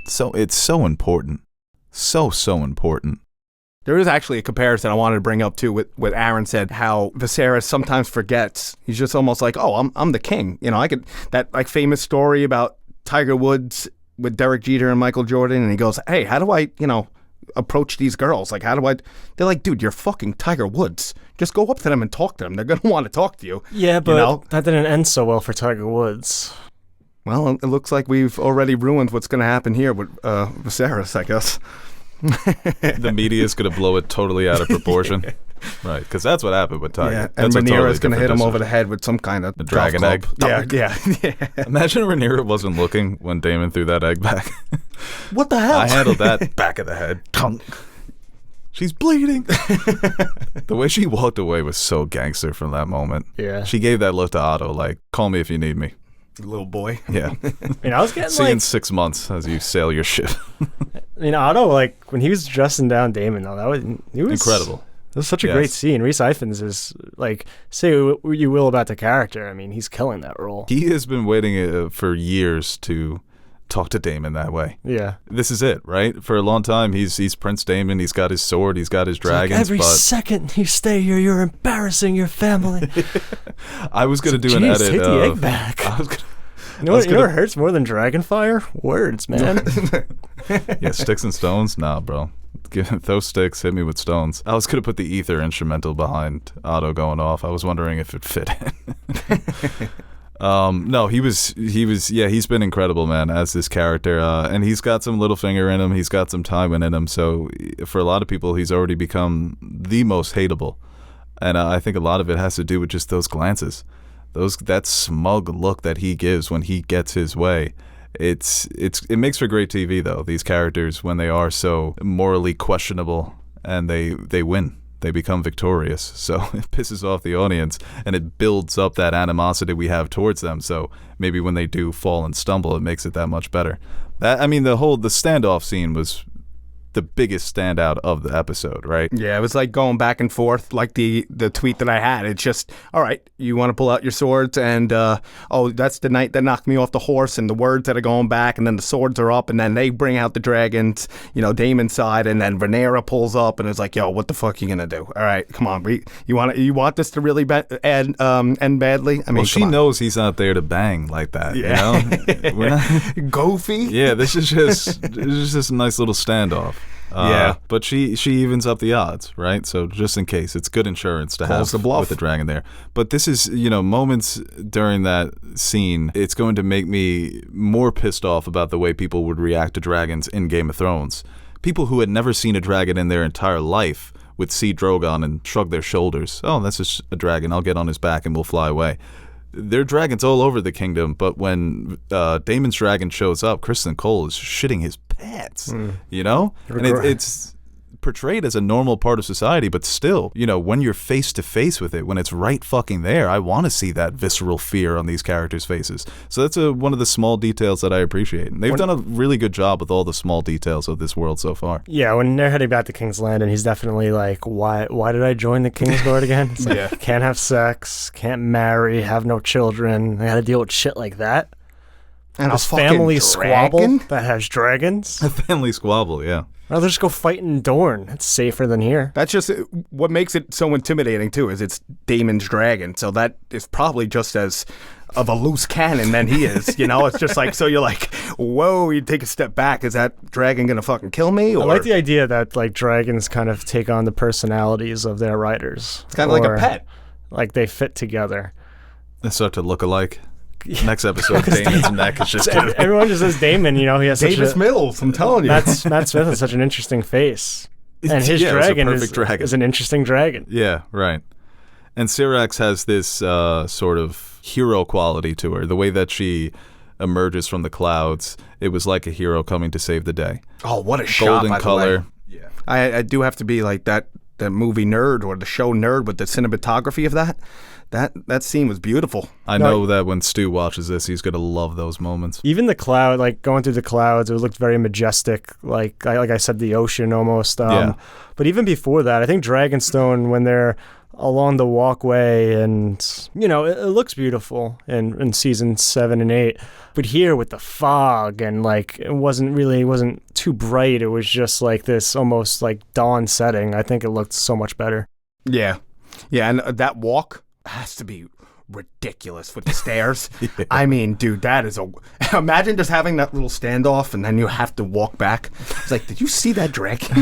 So it's so important. So important. There is actually a comparison I wanted to bring up too with what Aaron said, how Viserys sometimes forgets. He's just almost like, oh, I'm the king. That like famous story about Tiger Woods with Derek Jeter and Michael Jordan, and he goes, hey, how do I, approach these girls? Like, how do I? They're like, dude, you're fucking Tiger Woods. Just go up to them and talk to them. They're gonna want to talk to you. Yeah, but that didn't end so well for Tiger Woods. Well, it looks like we've already ruined what's going to happen here with Viserys, I guess. The media is going to blow it totally out of proportion. Right, because that's what happened with Tiger. Yeah, and Rhaenyra's going to hit him over the head with some kind of dragon egg. Yeah. Imagine Rhaenyra wasn't looking when Daemon threw that egg back. What the hell? I handled that back of the head. She's bleeding. The way she walked away was so gangster from that moment. Yeah. She gave that look to Otto, like, call me if you need me. Little boy. Yeah. I was getting See you in 6 months as you sail your ship. Otto, like, when he was dressing down Daemon, though, he was Incredible. It was such a great scene. Rhys Ifans is, like, say what you will about the character. I mean, he's killing that role. He has been waiting for years to talk to Daemon that way. Yeah. This is it, right? For a long time, he's Prince Daemon. He's got his sword. He's got his dragons. Every second you stay here, you're embarrassing your family. I was going to do an edit take the egg back. You know what hurts more than dragon fire? Words, man. Yeah, sticks and stones? Nah, bro. Throw sticks, hit me with stones. I was going to put the ether instrumental behind Otto going off. I was wondering if it fit in. No, he's been incredible, man, as this character. And he's got some Littlefinger in him. He's got some Tywin in him. So for a lot of people, he's already become the most hateable. And I think a lot of it has to do with just those glances. That smug look that he gives when he gets his way. It makes for great TV, though, these characters, when they are so morally questionable and they win. They become victorious. So it pisses off the audience and it builds up that animosity we have towards them. So maybe when they do fall and stumble, it makes it that much better. The standoff scene was the biggest standout of the episode, right? Yeah, it was like going back and forth, like the tweet that I had. It's just, all right, you want to pull out your swords, and that's the night that knocked me off the horse, and the words that are going back, and then the swords are up, and then they bring out the dragons, Daemon's side, and then Rhaenyra pulls up, and it's like, yo, what the fuck you gonna do? All right, come on, you want this to really end badly? I mean, well, she knows he's not there to bang like that. Yeah. We're not Goofy. Yeah, this is just a nice little standoff. Yeah, but she evens up the odds, right? So just in case, it's good insurance to have with the dragon there. But this is, moments during that scene, it's going to make me more pissed off about the way people would react to dragons in Game of Thrones. People who had never seen a dragon in their entire life would see Drogon and shrug their shoulders. Oh, that's just a dragon. I'll get on his back and we'll fly away. There are dragons all over the kingdom, but when Daemon's dragon shows up, Kristen Cole is shitting his pants, And it's portrayed as a normal part of society, but still, when you're face to face with it, when it's right fucking there, I want to see that visceral fear on these characters' faces. So that's one of the small details that I appreciate. And they've done a really good job with all the small details of this world so far. Yeah, when they're heading back to King's Landing, he's definitely like, why did I join the King's Guard again? It's like, can't have sex, can't marry, have no children. I got to deal with shit like that. And this family squabble that has dragons. A family squabble, yeah. I'd rather just go fight in Dorne. It's safer than here. That's just what makes it so intimidating, too, is it's Daemon's dragon. So that is probably just as of a loose cannon than he is. It's just like, so you're like, whoa, you take a step back. Is that dragon going to fucking kill me? Or? I like the idea that, like, dragons kind of take on the personalities of their riders. It's kind of like a pet. Like, they fit together. They start to look alike. Next episode, Daemon's neck is just everyone just says Daemon. He has Davis Mills. I'm telling you, Matt Smith has such an interesting face, and his dragon is an interesting dragon. Yeah, right. And Syrax has this sort of hero quality to her. The way that she emerges from the clouds, it was like a hero coming to save the day. Oh, what a shot! Golden color. Yeah, I do have to be like that. The movie nerd or the show nerd with the cinematography of that. That scene was beautiful. I know that when Stu watches this, he's going to love those moments. Even the cloud, like going through the clouds, it looked very majestic. Like I said, the ocean almost. But even before that, I think Dragonstone, when they're along the walkway and, it looks beautiful in season 7 and 8. But here with the fog and like, it wasn't too bright. It was just like this almost like dawn setting. I think it looked so much better. Yeah. Yeah. And that walk has to be ridiculous with the stairs. I mean, dude, that is imagine just having that little standoff and then you have to walk back. It's like, did you see that dragon?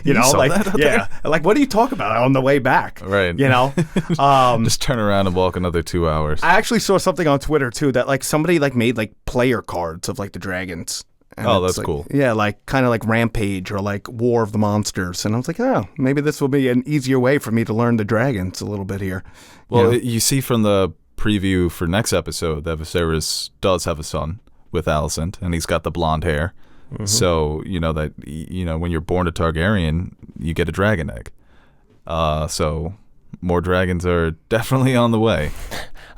you know, saw like, that out yeah, like, what do you talk about on the way back? Right. You know, Just turn around and walk another 2 hours. I actually saw something on Twitter too that like somebody like made like player cards of like the dragons. And Oh, it's that's like, cool. Yeah, like kind of like Rampage or like War of the Monsters. And I was like, oh, maybe this will be an easier way for me to learn the dragons a little bit here. Well, You know? you see from the preview for next episode that Viserys does have a son with Alicent, and he's got the blonde hair. So, you know, that, you know, when you're born a Targaryen, you get a dragon egg. So more dragons are definitely on the way.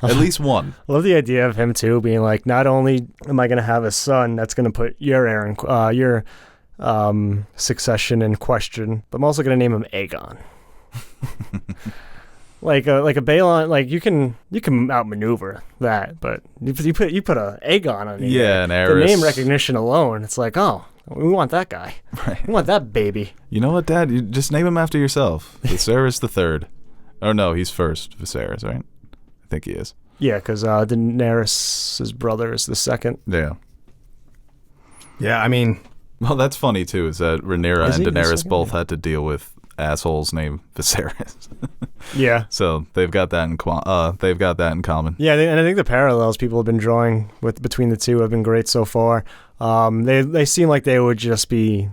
At least one. I love the idea of him too being like, not only am I going to have a son that's going to put your succession in question, but I'm also going to name him Aegon. like a Balon, like you can outmaneuver that, but you put a Aegon on it. Yeah, an The heiress. name recognition alone, it's like, oh, we want that guy. Right. We want that baby. You know what, Dad? You just name him after yourself. Viserys the third. Oh no, he's first. Viserys, right? I think he is. Yeah, because Daenerys' brother is the second. Yeah. Yeah, I mean, Well, that's funny too. Is that Rhaenyra Is and he the Daenerys second? both had to deal with assholes named Viserys. Yeah. So they've got that in common. Yeah, and I think the parallels people have been drawing between the two have been great so far. They seem like they would just be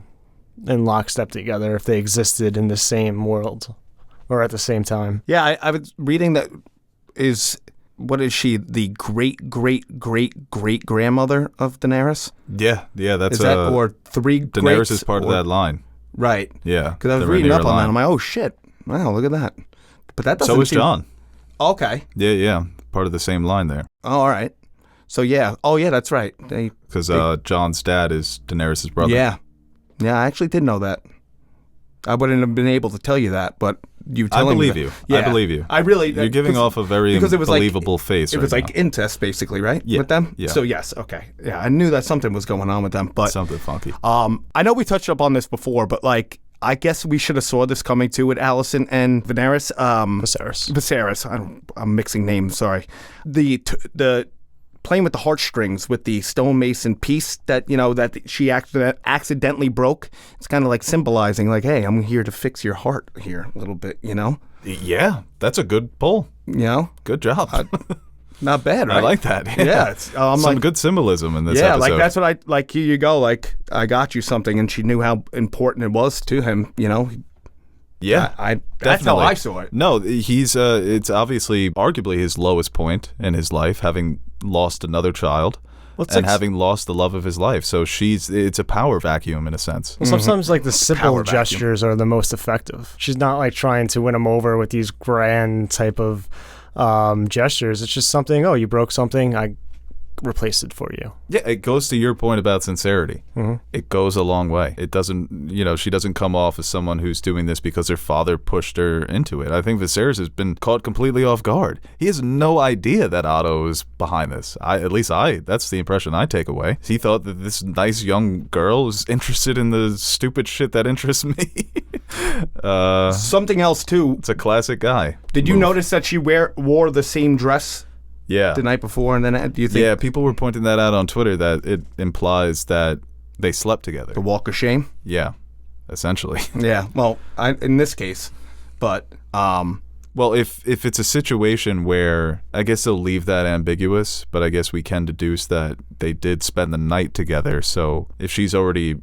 in lockstep together if they existed in the same world or at the same time. yeah, I was reading that what is she, the great grandmother of Daenerys? Yeah, that's Is that or three Daenerys greats, is part of or- that line. Right. Yeah, Because I was the reading Rhaenyra up on that. line. I'm like, oh shit! Wow, look at that. But that doesn't. So is seem- John. Okay. Yeah, part of the same line there. Oh, all right. So yeah. Oh yeah, that's right. Because John's dad is Daenerys' brother. Yeah. Yeah, I actually did know that. I wouldn't have been able to tell you that, but you I telling me believe that- you. Yeah, I believe you. I really. You're giving off a very because it was like- believable face. It was right like now. incest, basically, right? Yeah, With them. yeah. So yes, okay. Yeah, I knew that something was going on with them, but something funky. I know we touched up on this before, but like, I guess we should have saw this coming too with Alicent and Viserys. Viserys. I'm mixing names. Sorry. The playing with the heartstrings with the stonemason piece that that she accidentally broke. It's kind of like symbolizing, like, hey, I'm here to fix your heart here a little bit. Yeah, that's a good pull. Good job. Not bad, right? I like that. Yeah, it's, I'm some like, good symbolism in this yeah, episode. like that's what I like. Here you go. Like, I got you something, and she knew how important it was to him. Yeah, That's how definitely. I saw it. No, he's it's obviously arguably his lowest point in his life, having lost another child Well, it's and like- having lost the love of his life. So it's a power vacuum in a sense. Well, sometimes like the simple Power vacuum. gestures are the most effective. She's not like trying to win him over with these grand type of gestures. It's just something, oh, you broke something, I replaced it for you. Yeah, it goes to your point about sincerity. Mhm. It goes a long way. It doesn't, she doesn't come off as someone who's doing this because her father pushed her into it. I think Viserys has been caught completely off guard. He has no idea that Otto is behind this. That's the impression I take away. He thought that this nice young girl is interested in the stupid shit that interests me. Something else too. It's a classic guy. Did you move. notice that she wore the same dress Yeah. the night before, and then do you think Yeah, people were pointing that out on Twitter that it implies that they slept together. the walk of shame? Yeah, essentially. Yeah. Well, in this case, but Well, if it's a situation where I guess they'll leave that ambiguous, but I guess we can deduce that they did spend the night together. So if she's already,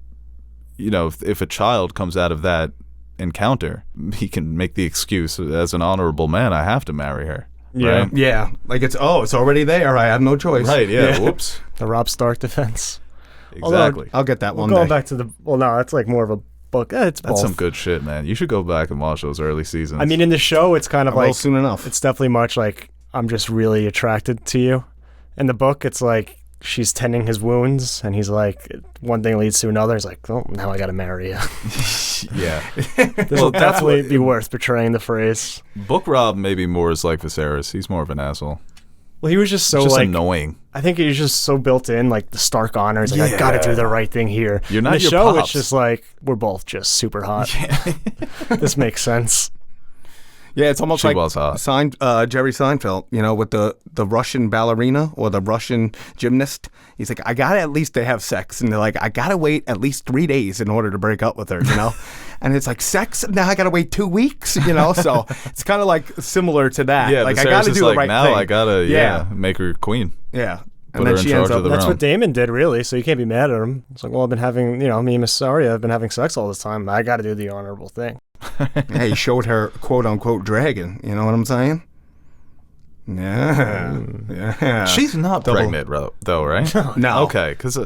if a child comes out of that encounter, he can make the excuse as an honorable man, I have to marry her. Yeah. Right? yeah, like it's already there. I have no choice. Right, yeah. Whoops. The Robb Stark defense. Exactly. I'll get that Well, one going day. back to no, that's like more of a book. It's That's both. some good shit, man. You should go back and watch those early seasons. I mean, in the show, it's kind of I will like soon enough. it's definitely much like I'm just really attracted to you. In the book, it's like she's tending his wounds, and he's like, one thing leads to another. He's like, oh, now I got to marry you. yeah. This will definitely be worth portraying the phrase. Book Rob maybe more is like Viserys. He's more of an asshole. Well, he was just so Just like annoying. I think he's just so built in, like the Stark honors. Like, I got to do the right thing here. You're not in the your show. pops. It's just like we're both just super hot. This makes sense. Yeah, it's almost She like was hot. Jerry Seinfeld, with the Russian ballerina or the Russian gymnast. He's like, I gotta at least they have sex, and they're like, I gotta wait at least 3 days in order to break up with her, And it's like sex. Now I gotta wait 2 weeks, So it's kind of like similar to that. Yeah, like but I gotta Sarah's do like, the right now thing. I gotta make her queen. Yeah. Put And her then in she charge ends of up. the That's realm. what Damon did, really. So you can't be mad at him. It's like, well, I've been having, me and Miss Saria have been having sex all this time. I got to do the honorable thing. Yeah, he showed her quote unquote dragon. You know what I'm saying? Yeah. Yeah. She's not pregnant, though, right? No. Okay, because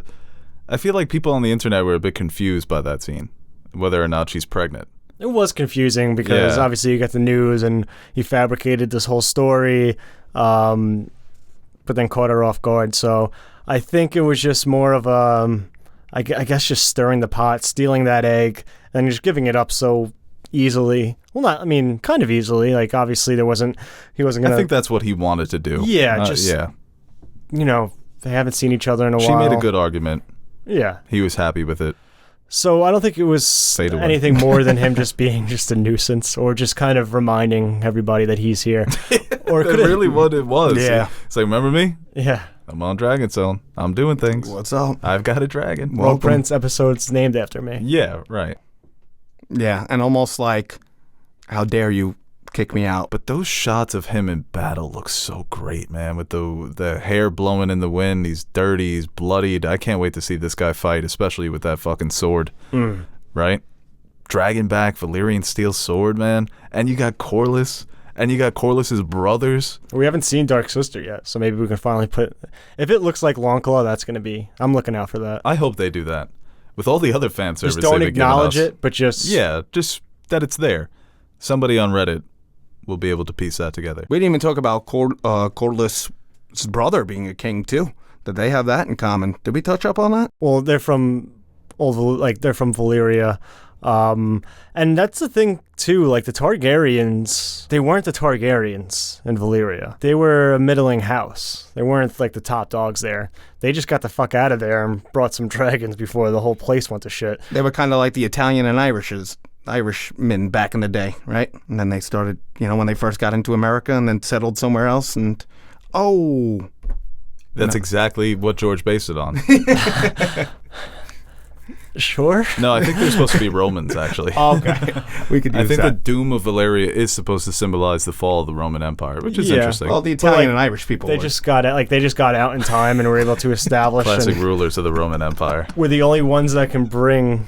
I feel like people on the internet were a bit confused by that scene, whether or not she's pregnant. It was confusing because Yeah. obviously you got the news and he fabricated this whole story, but then caught her off guard. So I think it was just more of I guess just stirring the pot, stealing that egg, and just giving it up so easily. Well, kind of easily. Like, obviously he wasn't going to... I think that's what he wanted to do. Yeah, yeah. They haven't seen each other in a while. She made a good argument. Yeah. He was happy with it. So I don't think it was Fade away. anything more than him just being just a nuisance or just kind of reminding everybody that he's here. Or That's could it really what it was. Yeah. It's like, remember me? Yeah. I'm on Dragon Zone. I'm doing things. What's up? I've got a dragon. Rogue Prince episode's named after me. Yeah, right. Yeah, and almost like, how dare you kick me out? But those shots of him in battle look so great, man. With the hair blowing in the wind, he's dirty, he's bloodied. I can't wait to see this guy fight, especially with that fucking sword. Right? Dragonback, Valyrian steel sword, man. And you got Corlys, and you got Corlys's brothers. We haven't seen Dark Sister yet, so maybe we can finally put... If it looks like Longclaw, that's going to be... I'm looking out for that. I hope they do that. With all the other fan service Just don't they've been giving acknowledge us. it, but just... Yeah, just that it's there. Somebody on Reddit will be able to piece that together. We didn't even talk about Corlys' brother being a king too. Did they have that in common? Did we touch up on that? Well, they're from they're from Valyria. And that's the thing too, like the Targaryens, they weren't the Targaryens in Valyria. They were a middling house. They weren't like the top dogs there. They just got the fuck out of there and brought some dragons before the whole place went to shit. They were kind of like the Italian and Irishmen back in the day, right? And then they started, when they first got into America and then settled somewhere else and, That's exactly what George based it on. Sure. No, I think they're supposed to be Romans, actually. okay. We could use I think the that. doom of Valeria is supposed to symbolize the fall of the Roman Empire, which is Yeah. interesting. Well, the Italian like, and Irish people They were. just got out in time and were able to establish Classic and rulers of the Roman Empire. we're the only ones that can bring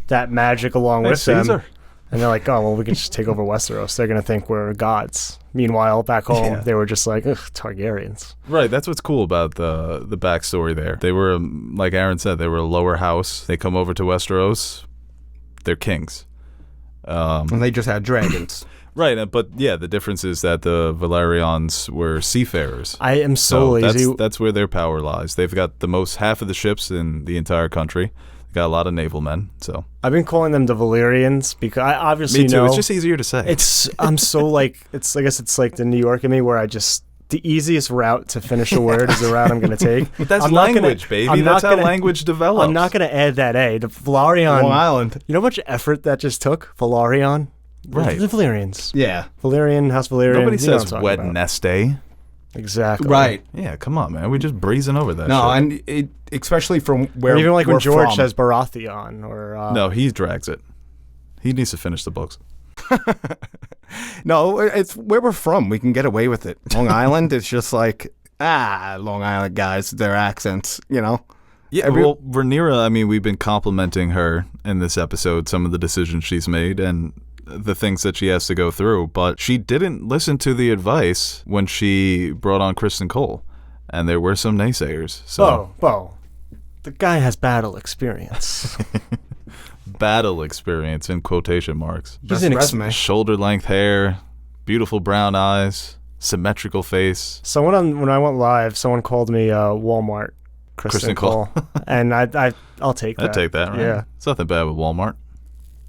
that magic along with them. Caesar. And they're like, oh, well, we can just take over Westeros. They're going to think we're gods. Meanwhile, back home, Yeah. they were just like, ugh, Targaryens. Right, that's what's cool about the backstory there. They were, like Aaron said, they were a lower house. They come over to Westeros. They're kings. and they just had dragons. Right, but yeah, the difference is that the Valerians were seafarers. I am so lazy. That's where their power lies. They've got half of the ships in the entire country. They've got a lot of naval men. So I've been calling them the Valyrians because I obviously me too. know. It's just easier to say. I'm so like, I guess it's like the New York in me where the easiest route to finish a word is the route I'm going to take. But that's I'm not gonna- language, baby. I'm not That's how gonna- language develops. I'm not going to add that A. The Valarian. Long Island. You know how much effort that just took? Valarian? Right. The Valyrians. Yeah. Valyrian, House Valyrian. Nobody you know says what I'm wet talking about. nest day. Exactly. Right. Yeah, come on, man. We're just breezing over that. No, shit. and especially from where Or even like when we're George from. says Baratheon or... No, he drags it. He needs to finish the books. No, it's where we're from. We can get away with it. Long Island, it's just like, Long Island guys, their accents, Yeah, well, Rhaenyra, I mean, we've been complimenting her in this episode, some of the decisions she's made and the things that she has to go through, but she didn't listen to the advice when she brought on Kristen Cole, and there were some naysayers. So Beau. The guy has battle experience. battle experience in quotation marks. He's Best an resume. Shoulder length hair, beautiful brown eyes, symmetrical face. Someone when I went live, someone called me Walmart Kristen Cole. Cole. And I'll take that. I'd take that, right? Yeah. It's nothing bad with Walmart.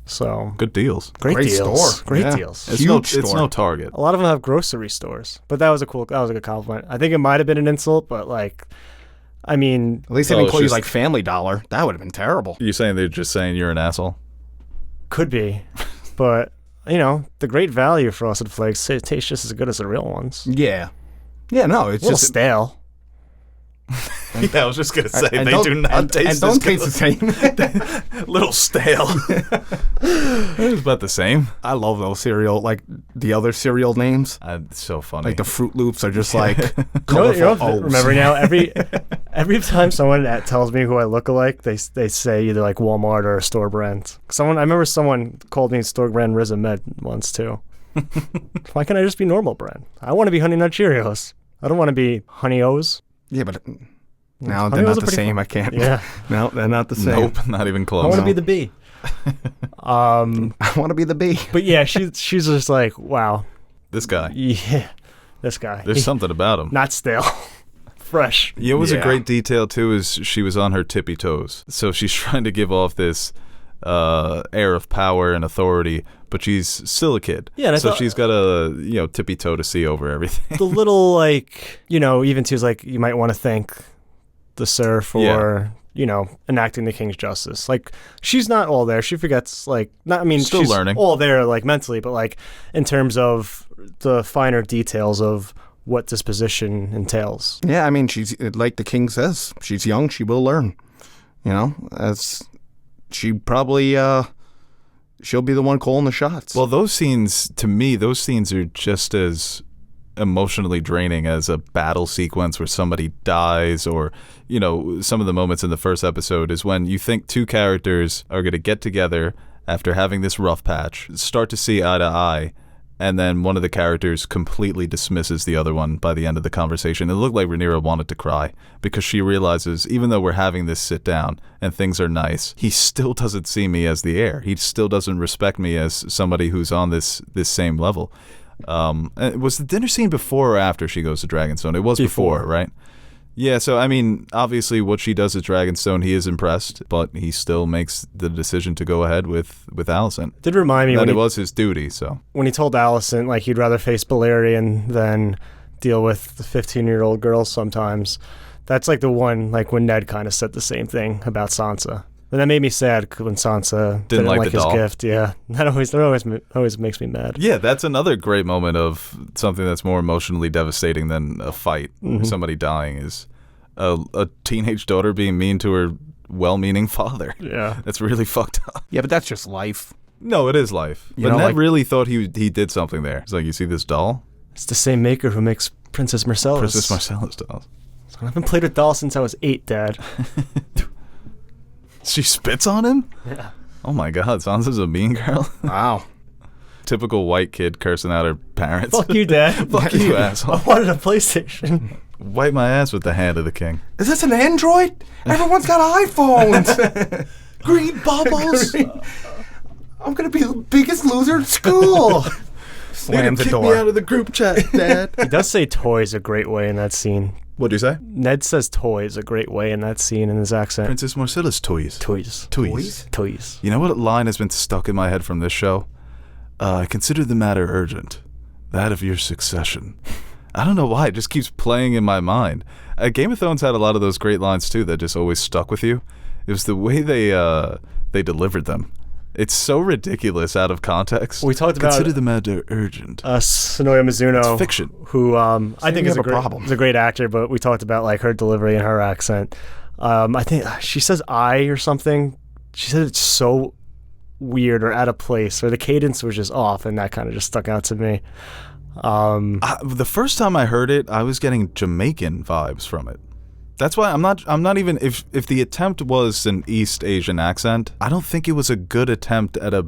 So Good deals. great deals. store. Great Yeah. deals. It's Huge it's store. no Target. A lot of them have grocery stores, but that was a good compliment. I think it might have been an insult, but like, I mean, At least they Oh, didn't it's call you just- like Family Dollar. That would have been terrible. You're saying they're just saying you're an asshole? could be, but the Great Value Frosted Flakes taste just as good as the real ones. Yeah. Yeah, no, it's A little just stale. Yeah, I was just gonna say and they don't- do not and taste don't as taste good. the same. Little stale. It's about the same. I love those cereal, like the other cereal names. It's so funny. Like the Fruit Loops are just like You colorful know, O's. remember now, every time someone tells me who I look alike, they say either like Walmart or a store brand. I remember someone called me store brand Riz Ahmed once too. Why can't I just be normal brand? I want to be Honey Nut Cheerios. I don't want to be Honey O's. Yeah, but no, Honey they're O's not are the pretty same. fun. I can't. Yeah. No, they're not the same. Nope, not even close. I want to be the bee. I want to be the bee. But yeah, she's just like, wow, This guy. yeah, this guy. There's something about him. Not stale, fresh. Yeah, it was a Yeah. great detail too. Is she was on her tippy toes, so she's trying to give off this air of power and authority, but she's still a kid. Yeah, and I so thought- she's got a tippy toe to see over everything. The little like, even too is like, you might want to thank the sir for enacting the king's justice. Like, she's not all there. She forgets, like, not. I mean, Still she's learning. all there, like mentally, but like in terms of the finer details of what this position entails. Yeah, I mean, she's like the king says. She's young. She will learn. As she probably she'll be the one calling the shots. Well, those scenes are just as emotionally draining as a battle sequence where somebody dies, or some of the moments in the first episode is when you think two characters are going to get together after having this rough patch, start to see eye to eye, and then one of the characters completely dismisses the other one by the end of the conversation. It looked like Rhaenyra wanted to cry because she realizes, even though we're having this sit down and things are nice, he still doesn't see me as the heir. He still doesn't respect me as somebody who's on this same level. And was the dinner scene before or after she goes to Dragonstone? It was before, right? Yeah, so I mean, obviously what she does at Dragonstone, he is impressed, but he still makes the decision to go ahead with Alicent. Did remind me That when it was his duty, so. when he told Alicent like he'd rather face Balerion than deal with the 15-year-old girls sometimes. That's like the one, like when Ned kind of said the same thing about Sansa. And that made me sad when Sansa didn't like like the his doll. gift. Yeah, that always makes me mad. Yeah, that's another great moment of something that's more emotionally devastating than a fight. Somebody dying is a teenage daughter being mean to her well-meaning father. Yeah. That's really fucked up. yeah, but that's just life. No, it is life. You But know, Ned like- really thought he did something there. It's like, you see this doll? It's the same maker who makes Princess Marcellus. Princess Marcellus dolls. I haven't played with dolls since I was 8, Dad. She spits on him? Yeah. Oh my god, Sansa's a mean girl. Wow. Typical white kid cursing out her parents. Fuck you, Dad. Fuck you, I asshole. wanted a PlayStation. Wipe my ass with the hand of the king. Is this an Android? Everyone's got iPhones. Green bubbles. I'm gonna be the biggest loser in school. Slam the door. of the group chat, Dad. He does say toys a great way in that scene. What'd you say? Ned says toys a great way in that scene in his accent. Princess Marcellus toys. Toys. Toys. Toys. You know what line has been stuck in my head from this show? I consider the matter urgent. That of your succession. I don't know why. It just keeps playing in my mind. Game of Thrones had a lot of those great lines, too, that just always stuck with you. It was the way they delivered them. It's so ridiculous out of context. We talked about- Consider the matter urgent. Sonoya Mizuno. It's fiction. Who I think you is have a great, problem. is a great actor, but we talked about like her delivery and her accent. I think she says "I" or something. She said it's so weird or out of place, or the cadence was just off, and that kind of just stuck out to me. The first time I heard it, I was getting Jamaican vibes from it. That's why I'm not even, if the attempt was an East Asian accent, I don't think it was a good attempt at a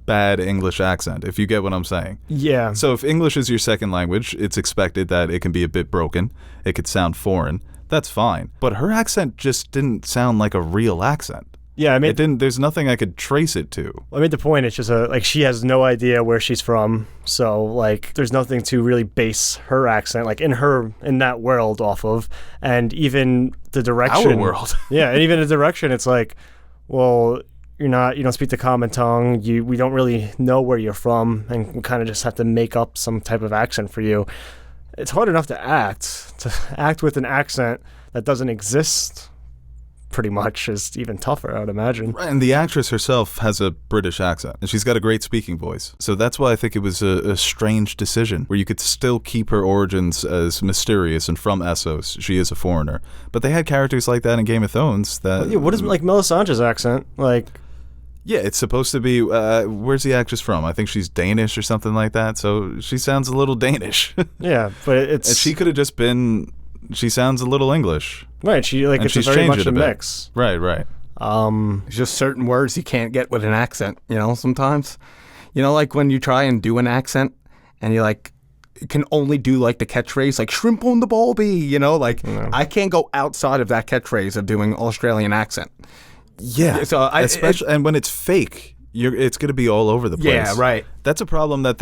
bad English accent, if you get what I'm saying. Yeah. So if English is your second language, it's expected that it can be a bit broken. It could sound foreign. That's fine. But her accent just didn't sound like a real accent. Yeah, I mean, It didn't. There's nothing I could trace it to. I made the point. It's just like she has no idea where she's from, so like there's nothing to really base her accent like in that world off of, and even the direction. Our world. Yeah, and even the direction. It's like, well, you don't speak the common tongue. We don't really know where you're from, and we kind of just have to make up some type of accent for you. It's hard enough to act with an accent that doesn't exist pretty much is even tougher, I would imagine. Right, and the actress herself has a British accent, and she's got a great speaking voice. So that's why I think it was a strange decision, where you could still keep her origins as mysterious and from Essos. She is a foreigner. But they had characters like that in Game of Thrones that... Yeah, what is, like, Melisandre's accent? Like... Yeah, it's supposed to be, where's the actress from? I think she's Danish or something like that, so she sounds a little Danish. Yeah, but it's... And she could have just been, she sounds a little English. Right, it's very much a mix. Right. There's just certain words you can't get with an accent, sometimes. Like when you try and do an accent, and you can only do the catchphrase, like shrimp on the barbie, I can't go outside of that catchphrase of doing Australian accent. Yeah, so especially and when it's fake, it's going to be all over the place. Yeah, right. That's a problem that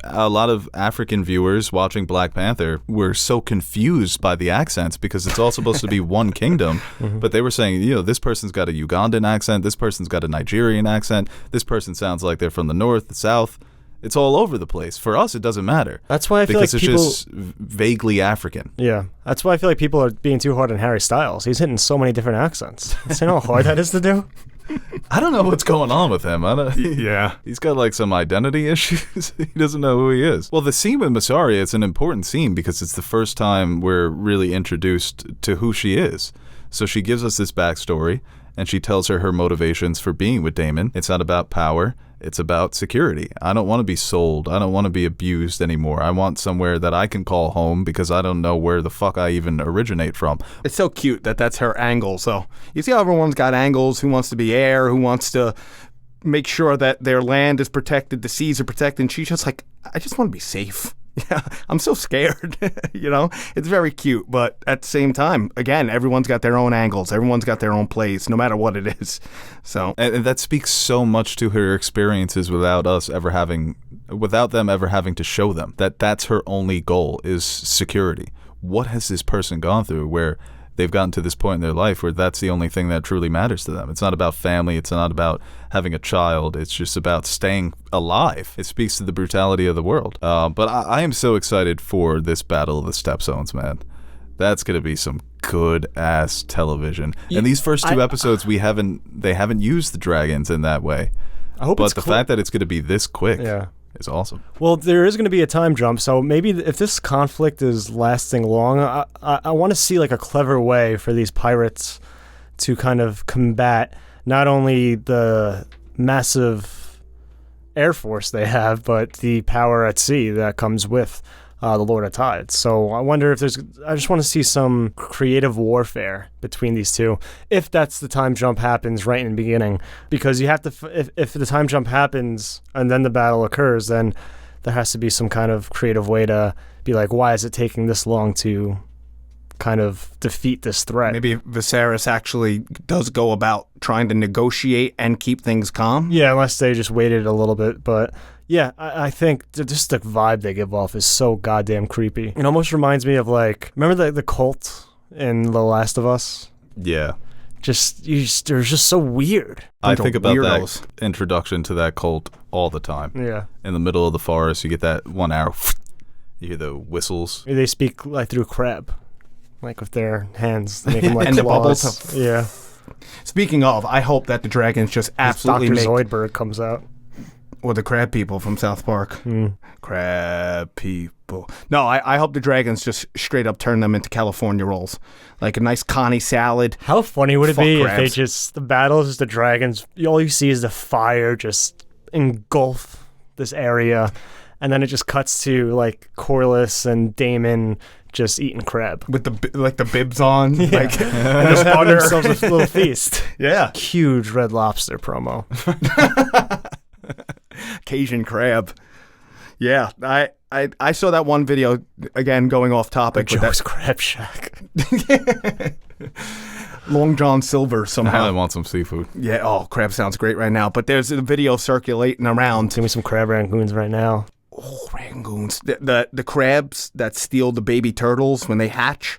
a lot of African viewers watching Black Panther were so confused by the accents because it's all supposed to be one kingdom. But they were saying, this person's got a Ugandan accent, this person's got a Nigerian accent, this person sounds like they're from the north, the south. It's all over the place. For us, it doesn't matter. That's why I feel like people... Because it's just vaguely African. Yeah. That's why I feel like people are being too hard on Harry Styles. He's hitting so many different accents. You know how hard that is to do? I don't know what's going on with him. Yeah. He's got some identity issues. He doesn't know who he is. Well, the scene with Massaria, it's an important scene because it's the first time we're really introduced to who she is. So she gives us this backstory, and she tells her motivations for being with Damon. It's not about power. It's about security. I don't want to be sold. I don't want to be abused anymore. I want somewhere that I can call home because I don't know where the fuck I even originate from. It's so cute that that's her angle. So you see how everyone's got angles, who wants to be heir, who wants to make sure that their land is protected, the seas are protected. And she's just like, I just want to be safe. Yeah, I'm so scared, It's very cute, but at the same time, again, everyone's got their own angles. Everyone's got their own plays, no matter what it is. So, and that speaks so much to her experiences without them ever having to show them that that's her only goal is security. What has this person gone through where they've gotten to this point in their life where that's the only thing that truly matters to them? It's not about family. It's not about having a child. It's just about staying alive. It speaks to the brutality of the world. But I am so excited for this Battle of the Stepstones, man. That's going to be some good-ass television. And these first two episodes, they haven't used the dragons in that way. I hope but the fact that it's going to be this quick is awesome. Well, there is going to be a time jump, so maybe if this conflict is lasting long, I want to see a clever way for these pirates to kind of combat not only the massive air force they have, but the power at sea that comes with the Lord of Tides. So I wonder if I just want to see some creative warfare between these two, if that's the time jump happens right in the beginning. Because you have to, if the time jump happens and then the battle occurs, then there has to be some kind of creative way to be like, why is it taking this long to kind of defeat this threat? Maybe Viserys actually does go about trying to negotiate and keep things calm. Yeah, unless they just waited a little bit, but... Yeah, I think just the vibe they give off is so goddamn creepy. It almost reminds me of remember the cult in The Last of Us? Yeah. They're just so weird. I think about that introduction to that cult all the time. Yeah. In the middle of the forest, you get that one arrow. You hear the whistles. They speak through crab, with their hands. They make them and claws. The bubbles. Yeah. Speaking of, I hope that the dragons just absolutely Dr. Zoidberg comes out. Or the crab people from South Park. Crab people. No, I hope the dragons just straight up turn them into California rolls. Like a nice Connie salad. How funny would it be crabs. if the battle is just the dragons, all you see is the fire just engulf this area, and then it just cuts to Corlys and Daemon just eating crab. With the bibs on. Yeah. And just having themselves a little feast. Yeah. Huge Red Lobster promo. Cajun crab. Yeah, I saw that one video, again, going off topic. Joe's Crab Shack. Long John Silver somehow. I want some seafood. Yeah, crab sounds great right now. But there's a video circulating around. Give me some crab rangoons right now. Oh, rangoons. The crabs that steal the baby turtles when they hatch.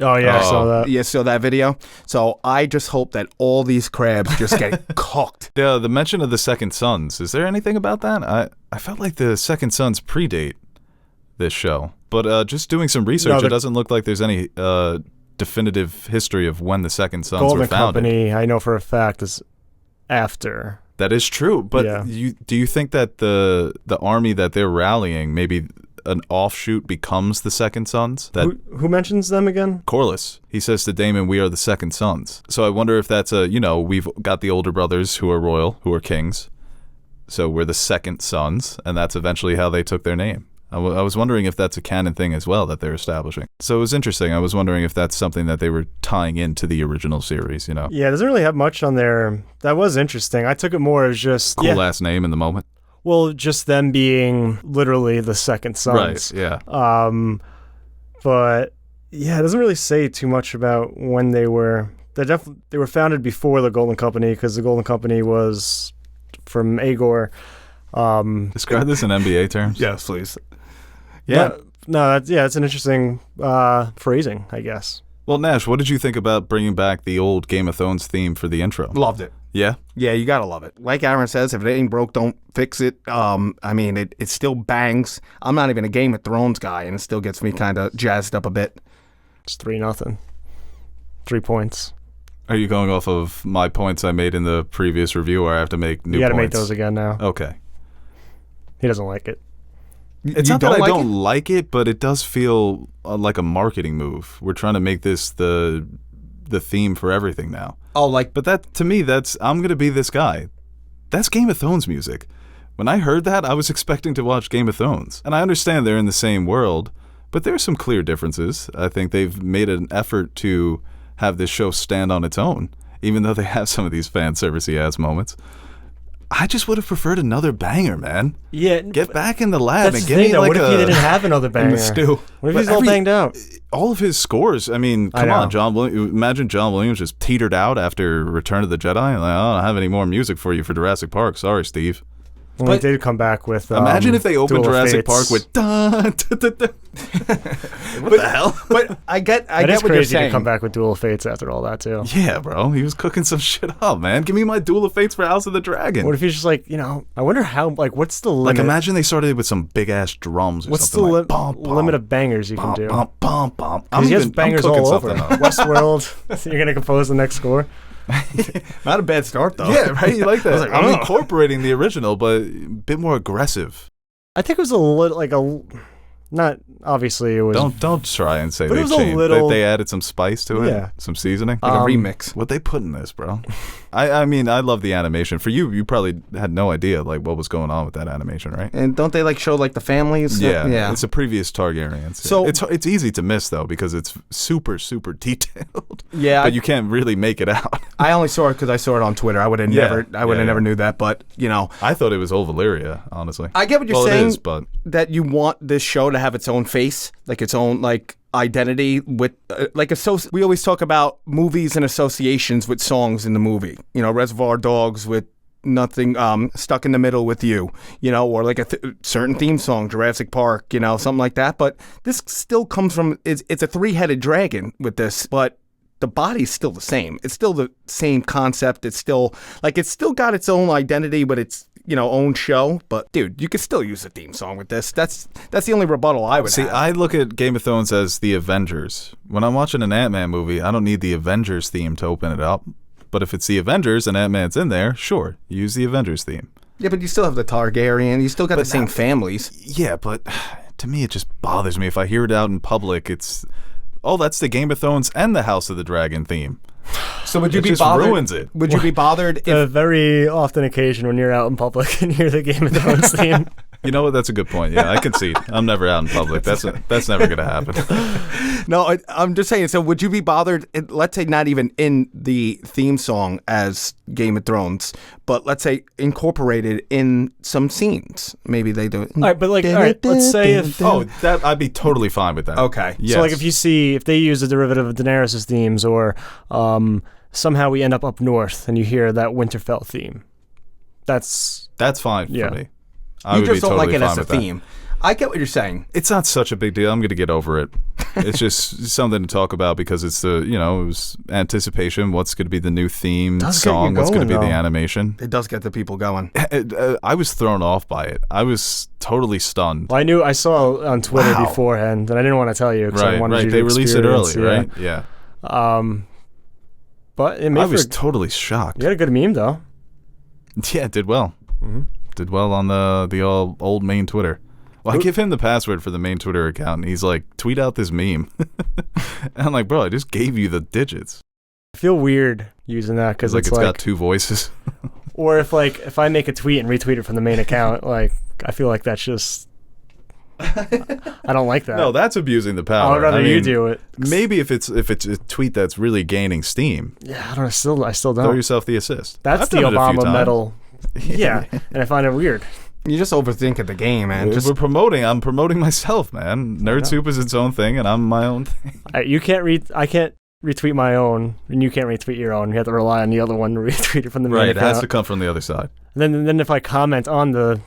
Oh, yeah, I saw that. Yeah, saw that video. So I just hope that all these crabs just get cooked. The mention of the Second Sons, is there anything about that? I felt like the Second Sons predate this show. But just doing some research, it doesn't look like there's any definitive history of when the Second Sons Golden were founded. Company, I know for a fact, is after. That is true, but Yeah. do you think that the army that they're rallying, maybe an offshoot becomes the Second Sons? That Who mentions them again? Corlys, he says to Daemon, "We are the Second Sons." So I wonder if that's we've got the older brothers who are royal, who are kings. So we're the Second Sons, and that's eventually how they took their name. I was wondering if that's a canon thing as well that they're establishing. So it was interesting. I was wondering if that's something that they were tying into the original series, Yeah, it doesn't really have much on there. That was interesting. I took it more as just Cool last name in the moment. Well, just them being literally the Second Sons. Right, yeah. But yeah, it doesn't really say too much about when they were. They were founded before the Golden Company, because the Golden Company was from Aegor. Describe this in NBA terms. Yes, please. Yeah. It's an interesting phrasing, I guess. Well, Nash, what did you think about bringing back the old Game of Thrones theme for the intro? Loved it. Yeah? Yeah, you gotta love it. Like Aaron says, if it ain't broke, don't fix it. I mean, it still bangs. I'm not even a Game of Thrones guy, and it still gets me kind of jazzed up a bit. It's 3-0. 3 points. Are you going off of my points I made in the previous review, or I have to make new points? You gotta make those again now. Okay. He doesn't like it. It's not that I don't like it, but it does feel like a marketing move. We're trying to make this the theme for everything now. Oh, But that, to me, I'm gonna be this guy. That's Game of Thrones music. When I heard that, I was expecting to watch Game of Thrones. And I understand they're in the same world, but there are some clear differences. I think they've made an effort to have this show stand on its own, even though they have some of these fan servicey ass moments. I just would have preferred another banger, man. Yeah, Get back in the lab and that's the give thing, me though. like What if he didn't have another banger? stew. What if he's all banged out? all of his scores. I mean, come on, imagine John Williams just teetered out after Return of the Jedi. Like, I don't have any more music for you for Jurassic Park. Sorry, Steve. Well, he did come back with. Imagine if they opened Duel of Jurassic Fates. Park with dun, dun, dun, dun. What the hell? But I get That what is you're crazy saying. to come back with Duel of Fates after all that too. Yeah, bro. He was cooking some shit up, man. Give me my Duel of Fates for House of the Dragon. What if he's just like, I wonder how, what's the limit? Like, imagine they started with some big ass drums or What's the something. Like, limit of bangers you can do? Bum. Because he has bangers cooking all over. something up. Westworld, you're going to compose the next score? Not a bad start though. Yeah, right. You like that? was like, I'm oh. incorporating the original, but a bit more aggressive. I think it was a little, not, obviously it was. Don't try and say But it they was a changed. little- They added some spice to it, Yeah. some seasoning. Like a remix. What they put in this, bro? I mean, I love the animation. For you probably had no idea like what was going on with that animation, right? And don't they show the families? Yeah. It's a previous Targaryens. So- it's easy to miss though because it's super detailed. Yeah, but you can't really make it out. I only saw it because I saw it on Twitter. I would have never knew that. But I thought it was old Valyria, honestly. I get what you're Well, saying. it is, but That you want this show to have its own face, like its own identity with we always talk about movies and associations with songs in the movie. Reservoir Dogs with Nothing, Stuck in the Middle with You, or like a certain theme song, Jurassic Park, something like that. But this still comes from it's a three-headed dragon with this, but the body's still the same. It's still the same concept. It's still got its own identity, but it's own show. But dude, you could still use a theme song with this. That's the only rebuttal I would see. have. I look at Game of Thrones as the Avengers. When I'm watching an Ant-Man movie, I don't need the Avengers theme to open it up. But if it's the Avengers and Ant-Man's in there, sure, use the Avengers theme. Yeah, but you still have the Targaryen. You still got the same families. Yeah, but to me, it just bothers me if I hear it out in public. It's that's the Game of Thrones and the House of the Dragon theme. So would you It be just bothered? ruins it. Would you be bothered A if? very often occasion when you're out in public and hear the Game of Thrones theme. You know what? That's a good point. Yeah, I concede. I'm never out in public. That's never gonna happen. No, I'm just saying. So would you be bothered? Let's say not even in the theme song as Game of Thrones, but let's say incorporated in some scenes. Maybe they do it. All right, but let's say if That I'd be totally fine with that. Okay. Yes. So if they use a derivative of Daenerys' themes, or somehow we end up north and you hear that Winterfell theme, that's fine Yeah. for me. You just don't like it fine as a with that. theme. I get what you're saying. It's not such a big deal. I'm going to get over it. It's just something to talk about because it's it was anticipation. What's going to be the new theme Does get you song? What's going to be going, the though. animation? It does get the people going. I was thrown off by it. I was totally stunned. Well, I saw on Twitter Wow. beforehand, and I didn't want to tell you because I wanted you to They released it early, experience, right? Yeah. But it I was totally shocked. you had a good meme though. Yeah, it did well. Mm-hmm. Did well on the old main Twitter. Well, I give him the password for the main Twitter account, and he's like, tweet out this meme. And I'm like, bro, I just gave you the digits. I feel weird using that because It's got two voices. or if I make a tweet and retweet it from the main account, like I feel like that's just I don't like that. No, that's abusing the power. I would rather you do it. Maybe if it's a tweet that's really gaining steam, Yeah, I don't. I still throw don't. yourself the assist. That's I've the done it a few Obama times. medal. Yeah, and I find it weird. You just overthink the game, man. I'm promoting myself, man. Nerd Soup is its own thing, and I'm my own thing. I can't retweet my own, and you can't retweet your own. You have to rely on the other one to retweet it from the main Right, it account. has to come from the other side. Then if I comment on the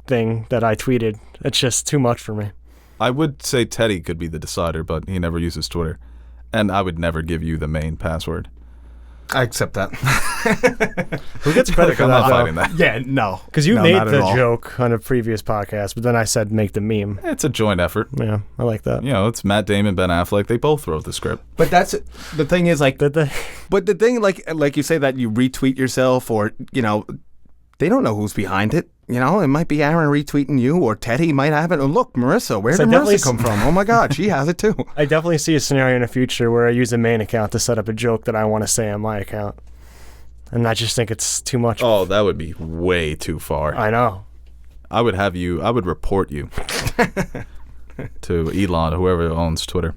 thing that I tweeted, it's just too much for me. I would say Teddy could be the decider, but he never uses Twitter. And I would never give you the main password. I accept that. Who gets credit for I'm that? not fighting that. Yeah, no. Because you No, made not at the all. joke on a previous podcast, but then I said make the meme. It's a joint effort. Yeah, I like that. You know, it's Matt Damon, Ben Affleck. They both wrote the script. But that's the thing is like, But but the thing like you say that you retweet yourself or they don't know who's behind it. It might be Aaron retweeting you or Teddy might have it. And look, Marissa, where So did definitely Marissa come from? Oh my God, she has it too. I definitely see a scenario in the future where I use a main account to set up a joke that I want to say on my account. And I just think it's too much. Oh, that would be way too far. I know. I would report you to Elon, whoever owns Twitter.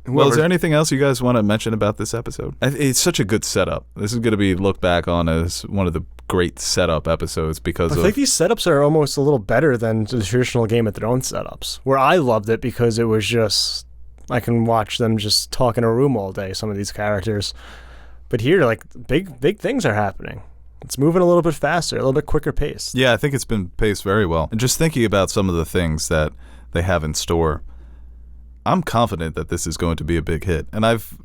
Well, is there anything else you guys want to mention about this episode? It's such a good setup. This is going to be looked back on as one of the great setup episodes because I think these setups are almost a little better than the traditional Game of Thrones setups, where I loved it because it was just, I can watch them just talk in a room all day, some of these characters. But here, like, big things are happening. It's moving a little bit faster, a little bit quicker pace. Yeah, I think it's been paced very well. And just thinking about some of the things that they have in store, I'm confident that this is going to be a big hit. And I've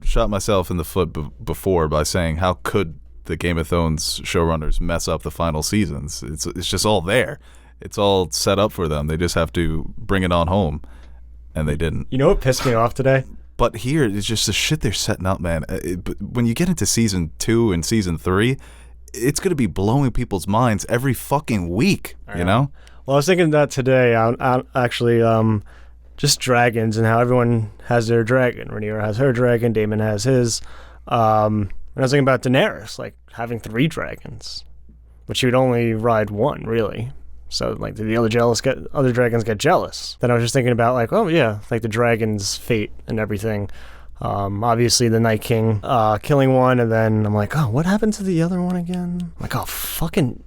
shot myself in the foot before by saying, how could the Game of Thrones showrunners mess up the final seasons? It's just all there. It's all set up for them. They just have to bring it on home. And they didn't. You know what pissed me off today? But here, it's just the shit they're setting up, man. When you get into season 2 and season 3, it's going to be blowing people's minds every fucking week, you know? Well, I was thinking that today, actually, just dragons and how everyone has their dragon. Rhaenyra has her dragon, Daemon has his. And I was thinking about Daenerys, like, having 3 dragons. But she would only ride 1, really. So, like, did the other dragons get jealous? Then I was just thinking about, like, oh, yeah, like the dragon's fate and everything. Obviously, the Night King killing one, and then I'm like, oh, what happened to the other one again? I'm like, oh, fucking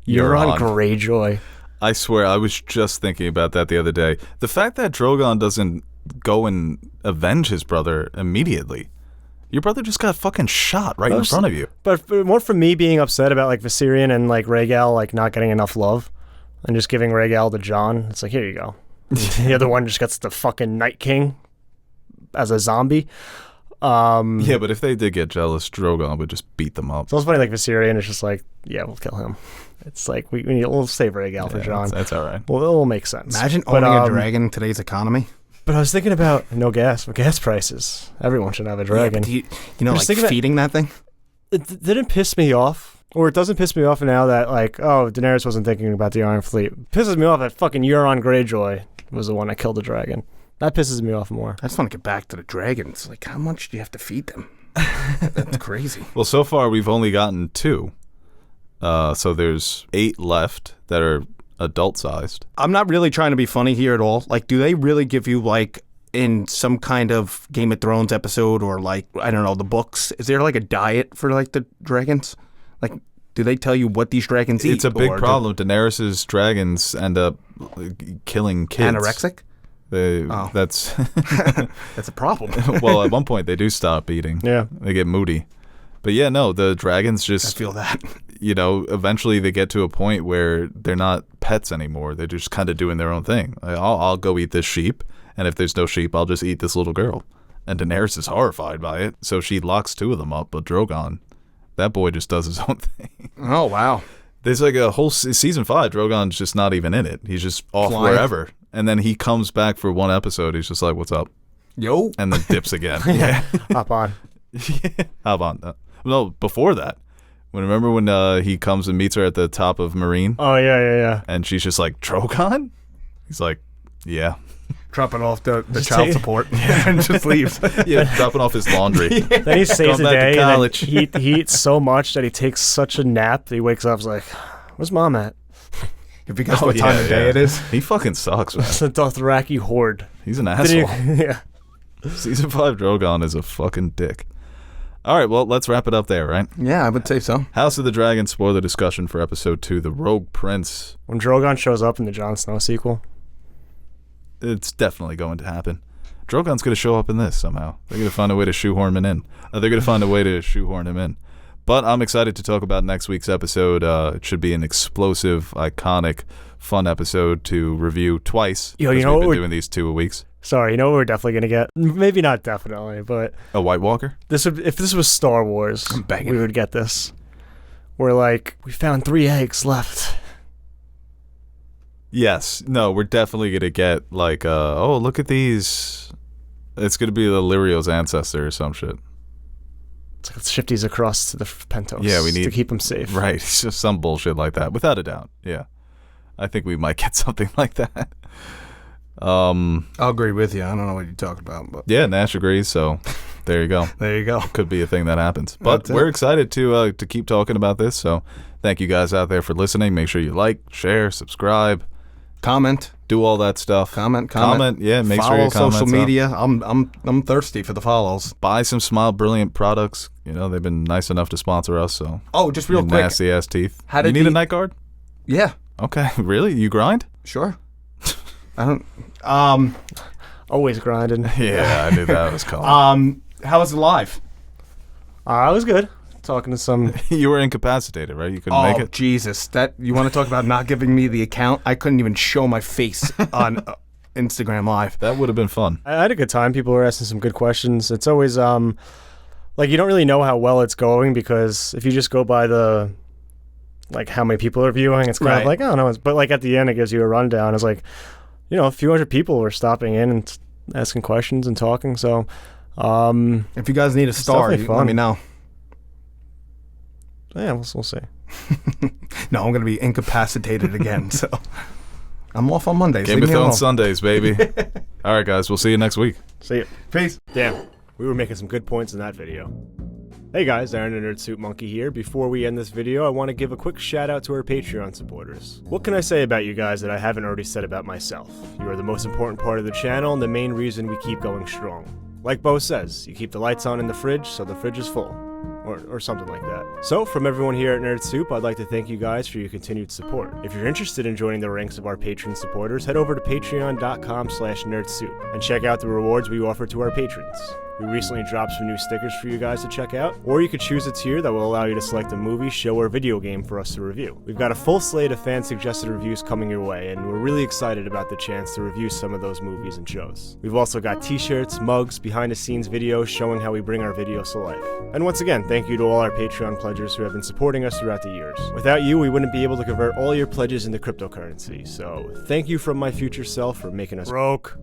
Euron Greyjoy. I swear, I was just thinking about that the other day. The fact that Drogon doesn't go and avenge his brother immediately. Your brother just got fucking shot right in front of you. But more from me being upset about, like, Viserion and, like, Rhaegal, like, not getting enough love. And just giving Rhaegal to Jon. It's like, here you go. The other one just gets the fucking Night King as a zombie. Yeah, but if they did get jealous, Drogon would just beat them up. It's also funny, like, Viserion is just like, yeah, we'll kill him. It's like, we'll save Rhaegal for Jon. That's all right. Well, it will make sense. Imagine owning a dragon in today's economy. But I was thinking about gas prices. Everyone should have a dragon. Yeah, like feeding that thing? It didn't piss me off. Or it doesn't piss me off now that, like, oh, Daenerys wasn't thinking about the Iron Fleet. It pisses me off that fucking Euron Greyjoy was the one that killed the dragon. That pisses me off more. I just want to get back to the dragons. Like, how much do you have to feed them? That's crazy. Well, so far we've only gotten 2. So there's 8 left that are adult-sized. I'm not really trying to be funny here at all. Like, do they really give you, like, in some kind of Game of Thrones episode or, like, I don't know, the books, is there, like, a diet for, like, the dragons? Like, do they tell you what these dragons eat? It's a big problem. Daenerys' dragons end up killing kids. Anorexic? That's That's a problem. Well, at one point they do stop eating. Yeah. They get moody. But yeah, no, the dragons just I feel that. Eventually they get to a point where they're not pets anymore. They're just kind of doing their own thing. Like, I'll go eat this sheep, and if there's no sheep, I'll just eat this little girl. And Daenerys is horrified by it, so she locks 2 of them up. But Drogon, that boy just does his own thing. Oh, wow. There's like a whole season 5. Drogon's just not even in it. He's just off Flying. wherever. And then he comes back for one episode. He's just like, what's up? Yo. and then dips again. Yeah. Hop on. How about that? No, before that. Remember when he comes and meets her at the top of Marine? Oh, yeah. And she's just like, Drogon? He's like, yeah. Dropping off the child take- support and just leaves. Yeah, dropping off his laundry. Then he saves the Going back to day, and college. then he eats so much that he takes such a nap that he wakes up and is like, where's Mom at? If you guess what time of day it is. He fucking sucks, man. It's the Dothraki horde. He's an Did asshole. he- yeah. Season 5 Drogon is a fucking dick. All right, well, let's wrap it up there, right? Yeah, I would say so. House of the Dragon spoiler discussion for episode 2, The Rogue Prince. When Drogon shows up in the Jon Snow sequel. It's definitely going to happen. Drogon's going to show up in this somehow. They're going to find a way to shoehorn him in. They're going to find a way to shoehorn him in. But I'm excited to talk about next week's episode. It should be an explosive, iconic, fun episode to review twice. Yo, you because know we've what been we're- doing these 2 a weeks. Sorry, you know what we're definitely going to get? Maybe not definitely, but A White Walker? if this was Star Wars, begging. we would get this. We're like, we found 3 eggs left. Yes. No, we're definitely going to get like, oh, look at these. It's going to be Illyrio's ancestor or some shit. It's like, let's shift these across to the Pentos. Yeah, we need- to keep them safe. Right. It's just some bullshit like that, without a doubt. Yeah. I think we might get something like that. I'll agree with you. I don't know what you're talking about, but Yeah, Nash agrees, so there you go. there you go. Could be a thing that happens. But That's it. we're excited to keep talking about this, so thank you guys out there for listening. Make sure you like, share, subscribe, Comment, do all that stuff. comment. Yeah, make Follow sure your comments social up. media. I'm thirsty for the follows. Buy some Smile Brilliant products. You know, they've been nice enough to sponsor us, so Oh, just real your quick. nasty ass teeth. How You did need a he- night guard? Yeah, Okay, really? You grind? sure. I don't. Always grinding. Yeah, I knew that was coming. How was it live? I was good. Talking to some. You were incapacitated, right? You couldn't make Oh it? Jesus! That you want to talk about not giving me the account? I couldn't even show my face on Instagram Live. That would have been fun. I had a good time. People were asking some good questions. It's always like you don't really know how well it's going because if you just go by the like how many people are viewing, it's kind Right. of like oh no. But like at the end, it gives you a rundown. It's like a few hundred people were stopping in and asking questions and talking. So If you guys need a star, definitely you let fun. me know. yeah, we'll see. No, I'm gonna be incapacitated again. So I'm off on Mondays. Game Leave of me alone. Thrones Sundays, baby. All right, guys. We'll see you next week. See ya. Peace. Damn, we were making some good points in that video. Hey guys, Aaron the Nerd Suit Monkey here. Before we end this video, I want to give a quick shout out to our Patreon supporters. What can I say about you guys that I haven't already said about myself? You are the most important part of the channel and the main reason we keep going strong. Like Beau says, you keep the lights on in the fridge so the fridge is full. Or something like that. So, from everyone here at Nerd Soup, I'd like to thank you guys for your continued support. If you're interested in joining the ranks of our patron supporters, head over to patreon.com/nerdsoup and check out the rewards we offer to our patrons. We recently dropped some new stickers for you guys to check out, or you could choose a tier that will allow you to select a movie, show, or video game for us to review. We've got a full slate of fan-suggested reviews coming your way, and we're really excited about the chance to review some of those movies and shows. We've also got t-shirts, mugs, behind-the-scenes videos showing how we bring our videos to life. And once again, thank you to all our Patreon pledgers who have been supporting us throughout the years. Without you, we wouldn't be able to convert all your pledges into cryptocurrency, so thank you from my future self for making us broke.